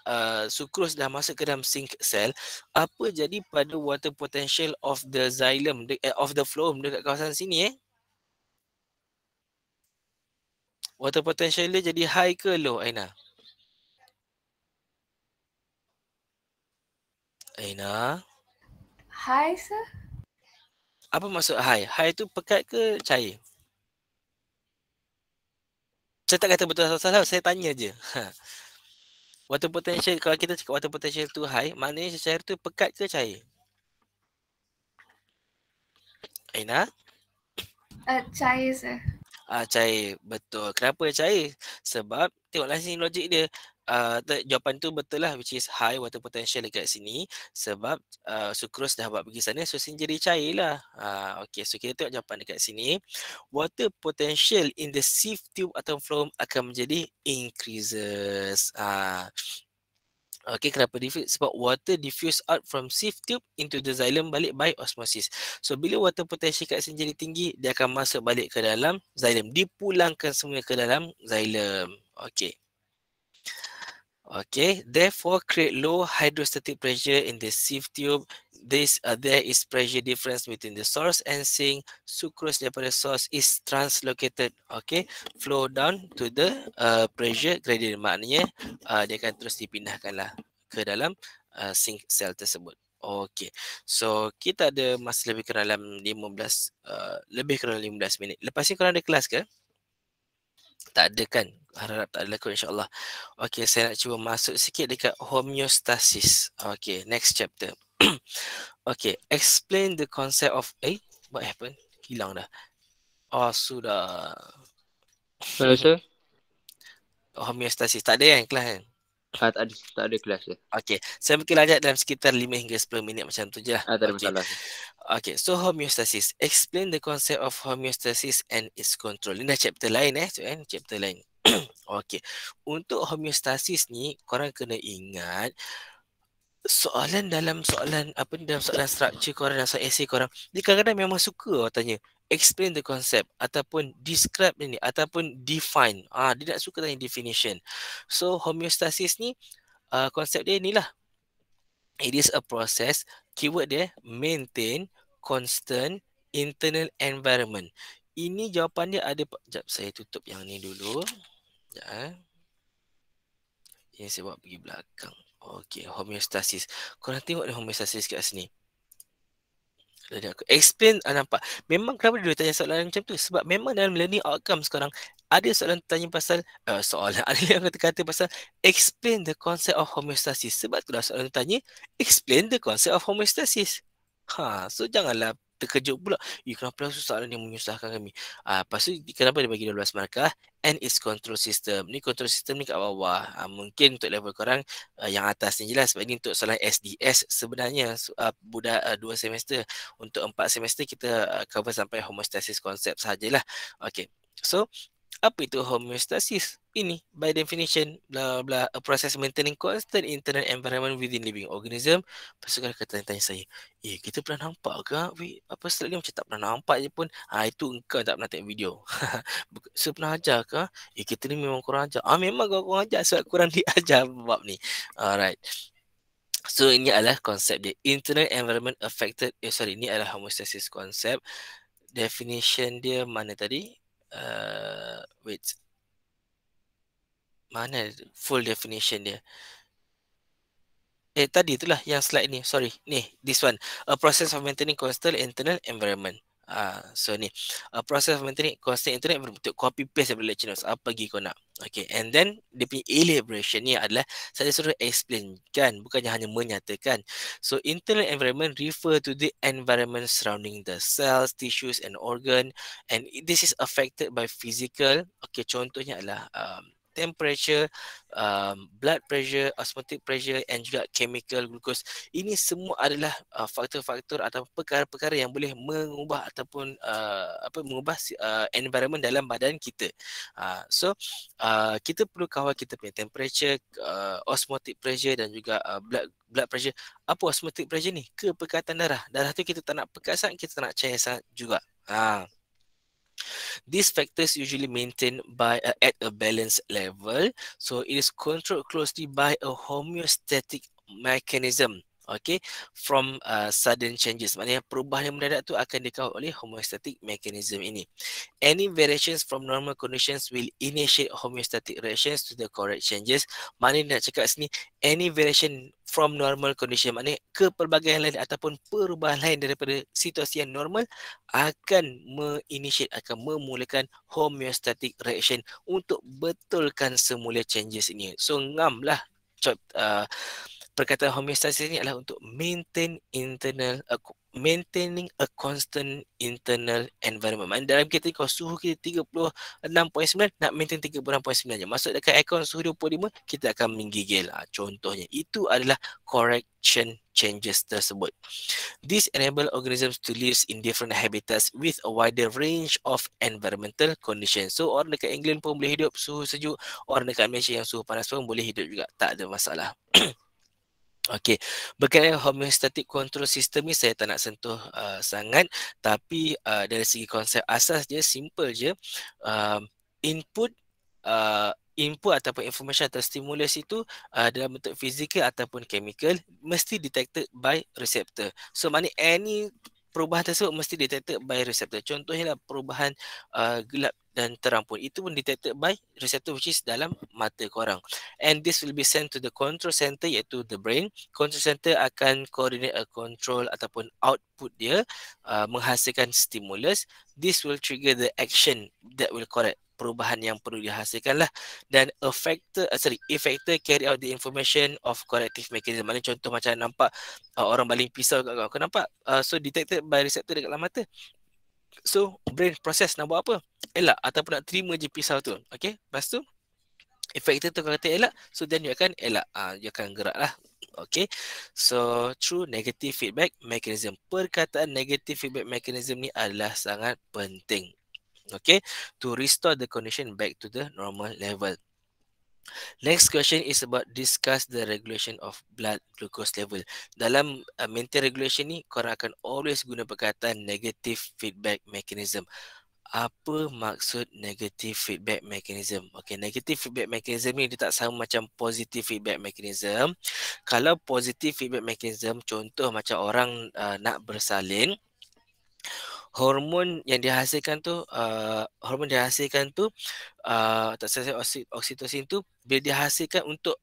sucrose dah masuk ke dalam sink cell, apa jadi pada water potential of the xylem, of the phloem dekat kawasan sini Water potential dia jadi high ke low, Aina? Hi, sir. Apa maksud high? High tu pekat ke cair? Saya tak kata betul atau salah, saya tanya je. Water potential, kalau kita cakap water potential tu high, maknanya cair tu pekat ke cair? Aina? Cair, sir. Cair, betul. Kenapa cair? Sebab tengoklah sini logik dia. jawapan tu betul lah, which is high water potential dekat sini sebab sukrose dah buat pergi sana, so sini jadi cair lah. Okay, so kita tengok jawapan dekat sini. Water potential in the sieve tube atau phloem akan menjadi increases. Okay, kenapa diffuse? Sebab water diffuse out from sieve tube into the xylem balik by osmosis. So bila water potential kat sini jadi tinggi, dia akan masuk balik ke dalam xylem, dipulangkan semua ke dalam xylem. Okay. Okay, therefore create low hydrostatic pressure in the sieve tube. There is pressure difference between the source and sink. Sucrose daripada source is translocated. Okay, flow down to the pressure gradient. Maknanya dia akan terus dipindahkan lah ke dalam sink cell tersebut. Okay, so kita ada masa lebih kurang dalam 15 minit. Lepas ni korang ada kelas ke? Tak ada kan? Harap tak ada kot, insyaAllah. Okay, saya nak cuba masuk sikit dekat homeostasis. Okay, next chapter. Okay, explain the concept of... what happened? Hilang dah. Oh, sudah. Sir? Homeostasis. Tak ada kan kelas kan? Tak ada kelas je. Okay, saya mungkin ajak dalam sekitar 5 hingga 10 minit macam tu je lah. Tak ada masalah. Okay, so homeostasis. Explain the concept of homeostasis and its control. Ini dah chapter lain chapter lain. Okay, untuk homeostasis ni korang kena ingat dalam soalan structure korang, dalam soalan essay korang, dia kadang-kadang memang suka tanya explain the concept ataupun describe ni ataupun define. Dia nak suka tanya definition. So homeostasis ni konsep dia inilah. It is a process, keyword dia maintain constant internal environment. Ini jawapan dia ada. Sekejap, saya tutup yang ni dulu. Sekejap. Ini saya buat pergi belakang. Okey, homeostasis. Korang tengok ni homeostasis kat sini. Jadi aku explain, nampak. Memang kenapa dia tanya soalan macam tu? Sebab memang dalam learning outcome sekarang ada soalan tanya pasal ada yang kata pasal explain the concept of homeostasis. Sebab tu dah soalan tanya explain the concept of homeostasis. So janganlah terkejut pula. Kenapa soalan yang menyusahkan kami? Lepas tu kenapa dia bagi 12 markah? And its control system. Ni control system ni kat bawah. Mungkin untuk level korang yang atas ni jelas. Sebab ni untuk soalan SDS sebenarnya. Budak 2 semester. Untuk 4 semester kita cover sampai homeostasis konsep sahajalah. Okay. So, apa itu homeostasis? Ini, by definition, blah blah, a process maintaining constant internal environment within living organism. Lepas tu kalau tanya saya, kita pernah nampak ke? Apa slide ni macam tak pernah nampak je pun. Itu engkau tak pernah tengok video. So, pernah ajar ke? Kita ni memang korang ajar. Memang korang ajar sebab korang diajar bab ni. Alright. So, ini adalah konsep dia. Internal environment affected. Ini adalah homeostasis konsep. Definition dia mana tadi? Wait. Mana full definition dia? Tadi itulah yang slide ni. Sorry. Ni, this one. A process of maintaining constant internal environment. So ni. A process of maintaining constant internal environment. Untuk copy paste daripada lecture notes. Apa lagi kau nak? Okay. And then, dia punya elaboration ni adalah saya suruh explain kan. Bukannya hanya menyatakan. So, internal environment refer to the environment surrounding the cells, tissues and organ. And this is affected by physical. Okay, contohnya adalah temperature, blood pressure, osmotic pressure and juga chemical glucose. Ini semua adalah faktor-faktor atau perkara-perkara yang boleh mengubah ataupun mengubah environment dalam badan kita. So kita perlu kawal kita punya temperature, osmotic pressure dan juga blood pressure. Apa osmotic pressure ni? Kepekatan darah. Darah tu kita tak nak pekat sangat, kita tak nak cair sangat juga. These factors usually maintained at a balanced level, so it is controlled closely by a homeostatic mechanism. Okay, from sudden changes. Maknanya perubahan yang mendadak tu akan dikawal oleh homeostatic mechanism ini. Any variations from normal conditions will initiate homeostatic reactions to the correct changes. Maknanya nak cakap sini, any variation from normal condition, maknanya kepelbagaian lain ataupun perubahan lain daripada situasi yang normal akan akan memulakan homeostatic reaction untuk betulkan semula changes ini. So ngam lah perkataan homeostasis ini adalah untuk maintain internal maintaining a constant internal environment. Maksudnya dalam kita kalau suhu kita 36.9, nak maintain 36.9 je. Masuk dekat aircon suhu 25, kita akan menggigil. Contohnya, itu adalah correction changes tersebut. This enable organisms to live in different habitats with a wider range of environmental conditions. So orang dekat England pun boleh hidup suhu sejuk, orang dekat Malaysia yang suhu panas pun boleh hidup juga, tak ada masalah. Okey, berkenaan homeostatic control system ni saya tak nak sentuh sangat, tapi dari segi konsep asas dia simple je. Input ataupun information atau stimulus itu dalam bentuk fizikal ataupun chemical mesti detected by receptor. So maknanya any perubahan tersebut mesti detected by receptor. Contohnya lah perubahan gelap dan terang pun itu pun detected by receptor, which is dalam mata korang. And this will be sent to the control center, iaitu the brain. Control center akan coordinate a control ataupun output dia menghasilkan stimulus. This will trigger the action that will correct, perubahan yang perlu dihasilkan lah. Dan effector carry out the information of corrective mechanism. Mana contoh macam nampak orang baling pisau kat kau nampak? So detected by receptor dekat dalam mata. So brain proses nak buat apa? Elak ataupun nak terima je pisau tu. Okay, lepas tu effector tu kalau kata elak, so then you akan elak. You akan gerak lah. Okay, so through negative feedback mechanism. Perkataan negative feedback mechanism ni adalah sangat penting. Okay, to restore the condition back to the normal level. Next question is about discuss the regulation of blood glucose level. Dalam maintain regulation ni, korang akan always guna perkataan negative feedback mechanism. Apa maksud negative feedback mechanism? Okay, negative feedback mechanism ni dia tak sama macam positive feedback mechanism. Kalau positive feedback mechanism, contoh macam orang nak bersalin, hormon yang dihasilkan tu tak salah oksitosin tu bila dihasilkan untuk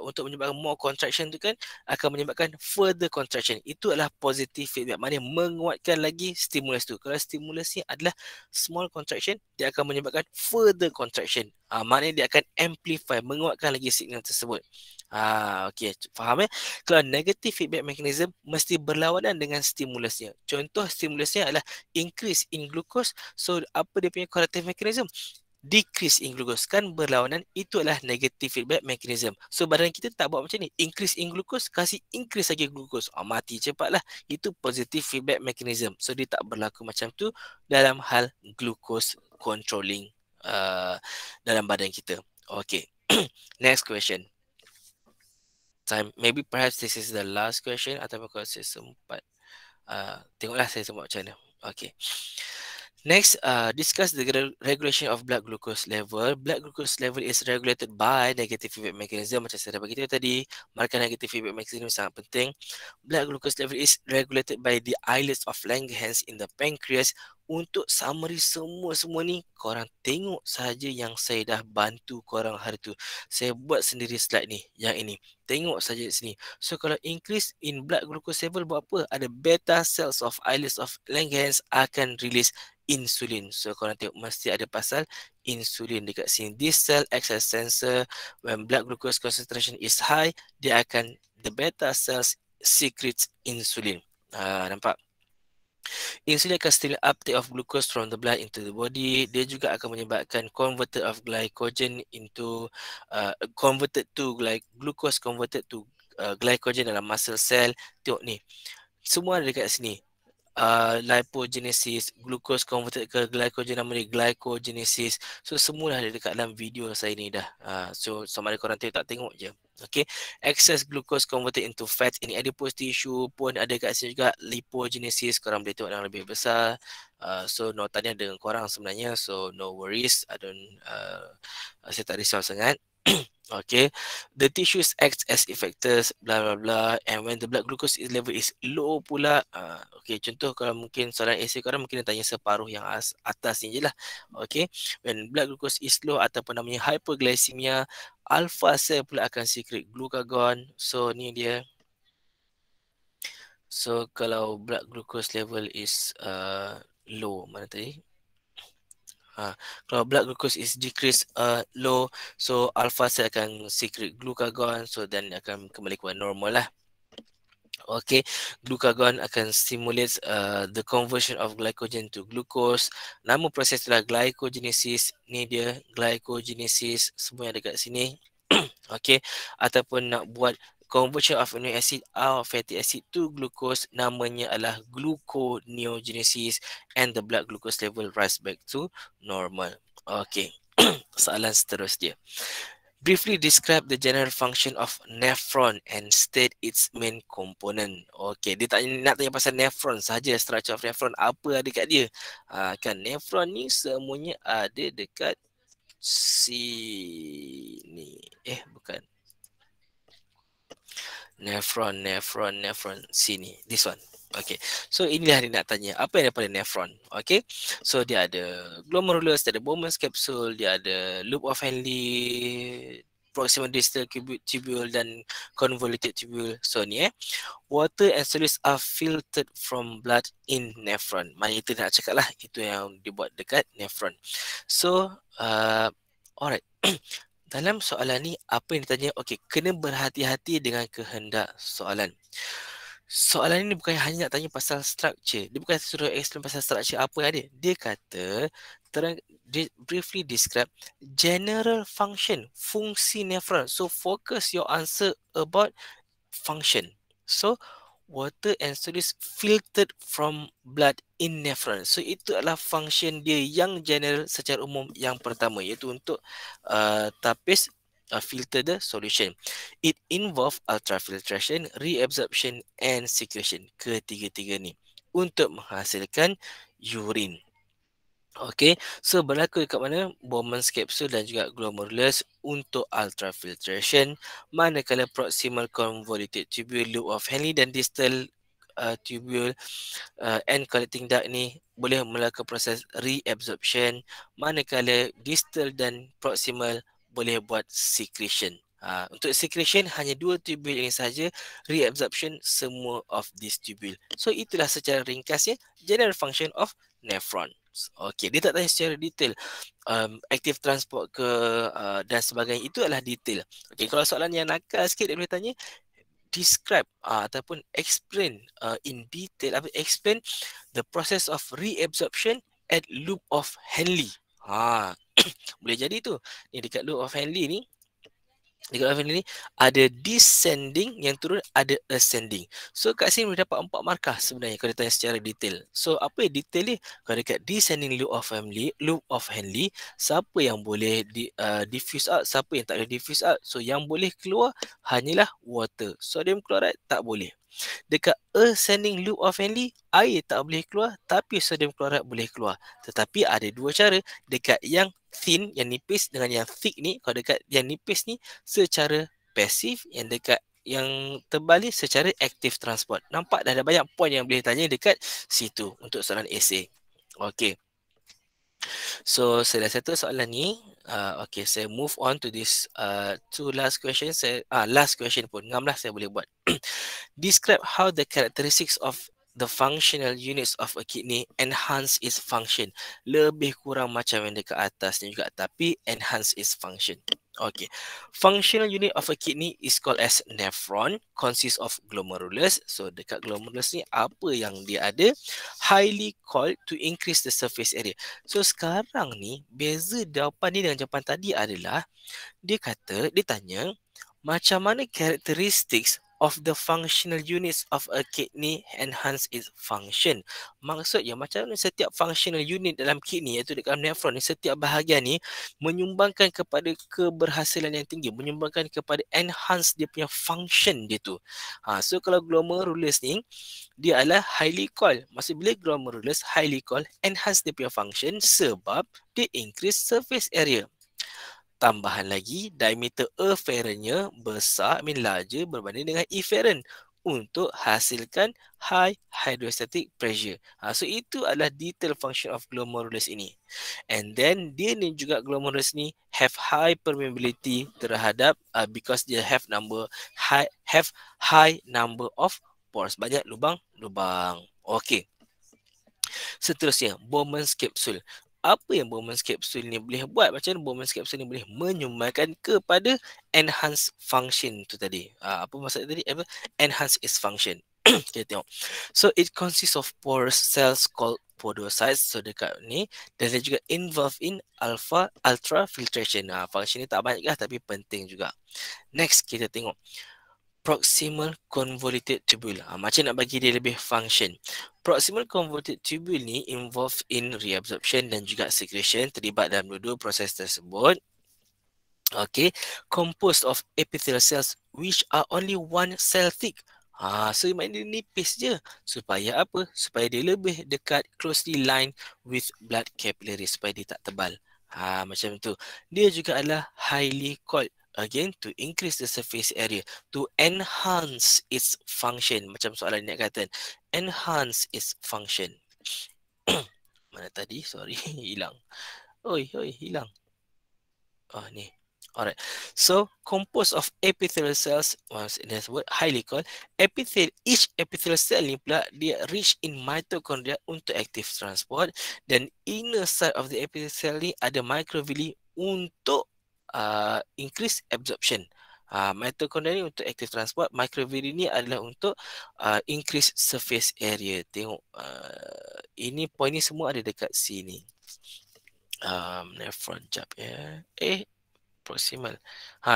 untuk menyebabkan more contraction tu kan akan menyebabkan further contraction. Itu adalah positive feedback, maknanya menguatkan lagi stimulus tu. Kalau stimulus ni adalah small contraction, dia akan menyebabkan further contraction. Maknanya dia akan amplify, menguatkan lagi signal tersebut. Okey, faham Kalau negative feedback mechanism mesti berlawanan dengan stimulusnya. Contoh stimulusnya adalah increase in glucose. So apa dia punya corrective mechanism? Decrease in glucose, kan berlawanan. Itu adalah negative feedback mechanism. So badan kita tak buat macam ni, increase in glucose, kasih increase lagi glucose, mati cepatlah. Itu positive feedback mechanism. So dia tak berlaku macam tu dalam hal glucose controlling dalam badan kita. Okay. Next question. Time, maybe perhaps this is the last question ataupun kalau saya sempat tengoklah saya sempat macam mana. Okay. Next, discuss the regulation of blood glucose level. Blood glucose level is regulated by negative feedback mechanism. Macam saya dah bagi tahu tadi, markah negative feedback mechanism sangat penting. Blood glucose level is regulated by the islets of Langerhans in the pancreas. Untuk summary semua ni, korang tengok saja yang saya dah bantu korang hari tu. Saya buat sendiri slide ni, yang ini. Tengok saja di sini. So kalau increase in blood glucose level buat apa? Ada beta cells of islets of Langerhans akan release insulin. So korang tengok mesti ada pasal insulin dekat sini. This cell acts as sensor. When blood glucose concentration is high, the beta cells secretes insulin. Nampak? Insulin akan stimulate uptake of glucose from the blood into the body. Dia juga akan menyebabkan converted of glycogen into glucose converted to glycogen dalam muscle cell. Tengok ni, semua ada dekat sini. Lipogenesis, glucose converted ke glycogen, nama dia glycogenesis. So semua dah ada dekat dalam video saya ni dah. So sama ada korang tengok tak tengok je. Okay, excess glucose converted into fat in adipose tissue pun ada kat sini juga. Lipogenesis korang boleh tengok yang lebih besar. So notannya dengan korang sebenarnya, so no worries. Saya tak risau sangat. Okay, the tissues act as effectors, blah blah blah, and when the blood glucose level is low pula, okay, contoh kalau mungkin soalan essay korang mungkin tanya separuh yang atas ni je lah. Okay, when blood glucose is low ataupun namanya hyperglycemia, alpha cell pula akan secrete glucagon. So ni dia. So kalau blood glucose level is low, mana tadi? Kalau blood glucose is decreased low, so alpha cell akan secrete glucagon, so then akan kembali kepada normal lah. Okay, glucagon akan stimulate the conversion of glycogen to glucose. Nama proses itulah glycogenesis. Ni dia glycogenesis, semua yang dekat sini. Okay, ataupun nak buat conversion of amino acid out of fatty acid to glucose, namanya adalah gluconeogenesis, and the blood glucose level rise back to normal. Okay, soalan seterusnya. Briefly describe the general function of nephron and state its main component. Okay, dia nak tanya pasal nephron saja, structure of nephron, apa ada kat dia. Kan nephron ni semuanya ada dekat sini. Bukan. Nephron. Sini. This one. Okay. So inilah dia nak tanya. Apa yang ada pada nephron? Okay. So dia ada glomerulus, dia ada Bowman's capsule, dia ada loop of Henle, proximal distal tubule dan convoluted tubule. So ni water and solids are filtered from blood in nephron. Mana itu nak cakap lah. Itu yang dibuat dekat nephron. So alright. Dalam soalan ni, apa yang ditanya? Okey, kena berhati-hati dengan kehendak soalan. Soalan ini bukan hanya nak tanya pasal structure. Dia bukan suruh explain pasal structure apa yang ada. Dia kata, briefly describe general function, fungsi nephron. So, focus your answer about function. So, water and solids filtered from blood in nephron. So, itu adalah function dia yang general secara umum yang pertama, iaitu untuk tapis filter the solution. It involve ultrafiltration, reabsorption and secretion. Ketiga-tiga ni untuk menghasilkan urine. Okay, so berlaku dekat mana? Bowman's capsule dan juga glomerulus untuk ultrafiltration, manakala proximal convoluted tubule, loop of Henle dan distal tubule and collecting duct ni boleh melakukan proses reabsorption, manakala distal dan proximal boleh buat secretion. Untuk secretion hanya dua tubule ini saja, reabsorption semua of this tubule. So itulah secara ringkasnya general function of nephron. Okey, dia tak tanya secara detail active transport ke dan sebagainya, itu adalah detail. Okey, kalau soalan yang nakal sikit dia boleh tanya describe ataupun explain in detail, explain the process of reabsorption at loop of Henle. Boleh jadi tu. Ni dekat loop of Henle ni, dekat loop of Henle ni ada descending, yang turun ada ascending. So kat sini boleh dapat 4 markah sebenarnya kalau ditanya secara detail. So apa yang detail ni? Kalau dekat descending loop of Henle, siapa yang boleh diffuse out, siapa yang tak boleh diffuse out. So yang boleh keluar hanyalah water. Sodium chloride tak boleh. Dekat ascending loop of Henle, air tak boleh keluar tapi sodium chloride boleh keluar. Tetapi ada dua cara. Dekat yang thin, yang nipis, dengan yang thick ni, kalau dekat yang nipis ni secara pasif, yang dekat yang tebal ni secara active transport. Nampak dah ada banyak point yang boleh tanya dekat situ untuk soalan esei. Okey. So saya dah settle soalan ni. Okay, saya move on to this two last questions. Last question pun ngam lah saya boleh buat. Describe how the characteristics of the functional units of a kidney enhance its function. Lebih kurang macam yang dekat atas ni juga, tapi enhance its function. Okay, functional unit of a kidney is called as nephron, consists of glomerulus. So dekat glomerulus ni apa yang dia ada? Highly coiled to increase the surface area. So sekarang ni beza jawapan ni dengan jawapan tadi adalah dia tanya macam mana characteristics of the functional units of a kidney enhance its function. Maksudnya macam mana setiap functional unit dalam kidney, iaitu dalam nephron ni, setiap bahagian ni menyumbangkan kepada keberhasilan yang tinggi, menyumbangkan kepada enhance dia punya function dia tu. So kalau glomerulus ni dia adalah highly coiled. Maksud bila glomerulus highly coiled, enhance dia punya function sebab dia increase surface area. Tambahan lagi, diameter afferentnya besar, larger berbanding dengan efferent untuk hasilkan high hydrostatic pressure. So itu adalah detail function of glomerulus ini. And then dia ni juga glomerulus ni have high permeability terhadap because dia have high number of pores, banyak lubang-lubang. Okey. Seterusnya, Bowman's capsule. Apa yang Bowman's capsule ni boleh buat? Macam mana Bowman's capsule ni boleh menyumbangkan kepada enhance function tu tadi? Apa maksud tadi? Enhance its function. Kita tengok. So it consists of porous cells called podocytes. So dekat ni, dan dia juga involved in ultrafiltration. Function ni tak banyak lah tapi penting juga. Next kita tengok proximal convoluted tubule. Macam nak bagi dia lebih function. Proximal convoluted tubule ni involved in reabsorption dan juga secretion, terlibat dalam dua-dua proses tersebut. Okay, composed of epithelial cells which are only one cell thick. So maknanya dia nipis je. Supaya apa? Supaya dia lebih dekat, closely lined with blood capillaries, supaya dia tak tebal. Macam tu. Dia juga adalah highly coiled. Again, to increase the surface area, to enhance its function. Macam soalan ni kata, enhance its function. Mana tadi? Sorry, hilang. Oi, hilang. Oh, ni. Alright. So, composed of epithelial cells, once in this word, highly coiled. Each epithelial cell ni pula, dia rich in mitochondria untuk active transport. Dan inner side of the epithelial cell ni ada microvilli untuk increase absorption. Mitochondria ni untuk active transport, microvilli ni adalah untuk increase surface area. Tengok, ini point ni semua ada dekat sini. Nephron jap ya. Proximal.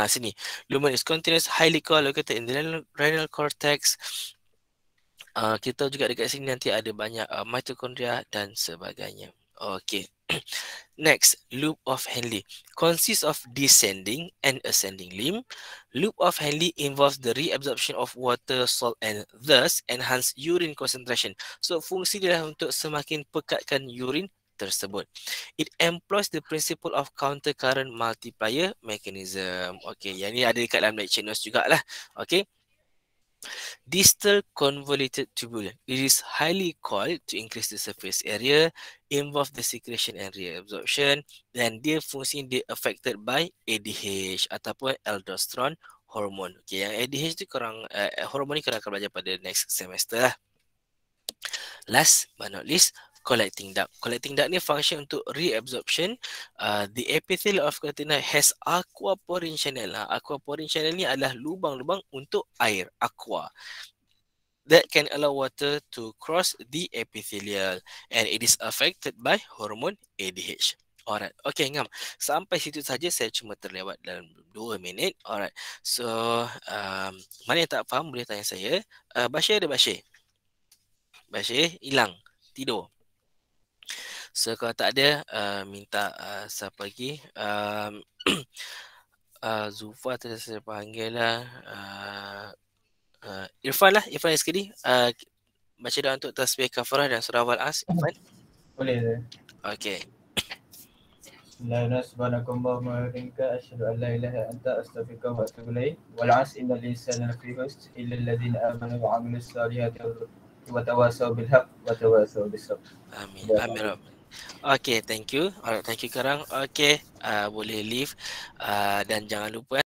Sini. Lumen is continuous, highly coiled located in the renal cortex. Kita juga dekat sini nanti ada banyak mitochondria dan sebagainya. Okay. Next, loop of Henle consists of descending and ascending limb. Loop of Henle involves the reabsorption of water, salt and thus enhance urine concentration. So fungsi dia untuk semakin pekatkan urine tersebut. It employs the principle of counter current multiplier mechanism. Okay, yang ni ada dekat dalam lecture notes jugalah. Okay. Distal convoluted tubule. It is highly coiled to increase the surface area, involve the secretion and reabsorption, dan dia fungsi dia affected by ADH ataupun aldosterone hormone. Okay, yang ADH tu korang, hormon ni korang akan belajar pada next semester lah. Last but not least, collecting duct. Collecting duct ni function untuk reabsorption. The epithelium of keratina has aquaporin channel. Aquaporin channel ni adalah lubang-lubang untuk air, aqua, that can allow water to cross the epithelial and it is affected by hormone ADH. Alright, okay ngam. Sampai situ saja, saya cuma terlewat dalam 2 minit. Alright, so mana yang tak faham boleh tanya saya. Bashir ada Bashir? Bashir hilang, tidur. So kalau tak ada, minta siapa lagi? Zulfa tu saya panggil lah. Irfan lah, Irfan sekali. Baca doa untuk tasbih kafarah dan surah Wal-As. Irfan? Boleh je. Okay. Subhanakallahumma wa bihamdika asyhadu an la ilaha illa anta astaghfiruka wa atubu ilaik. Wal 'asri innal insana lafi khusr illa alladhina amanu wa 'amilus solihati wa tawasaw bil haqq wa tawasaw bis sabr. Amin. Amin. Okay, thank you. Alright, thank you Karang. Okay, boleh leave. Dan jangan lupa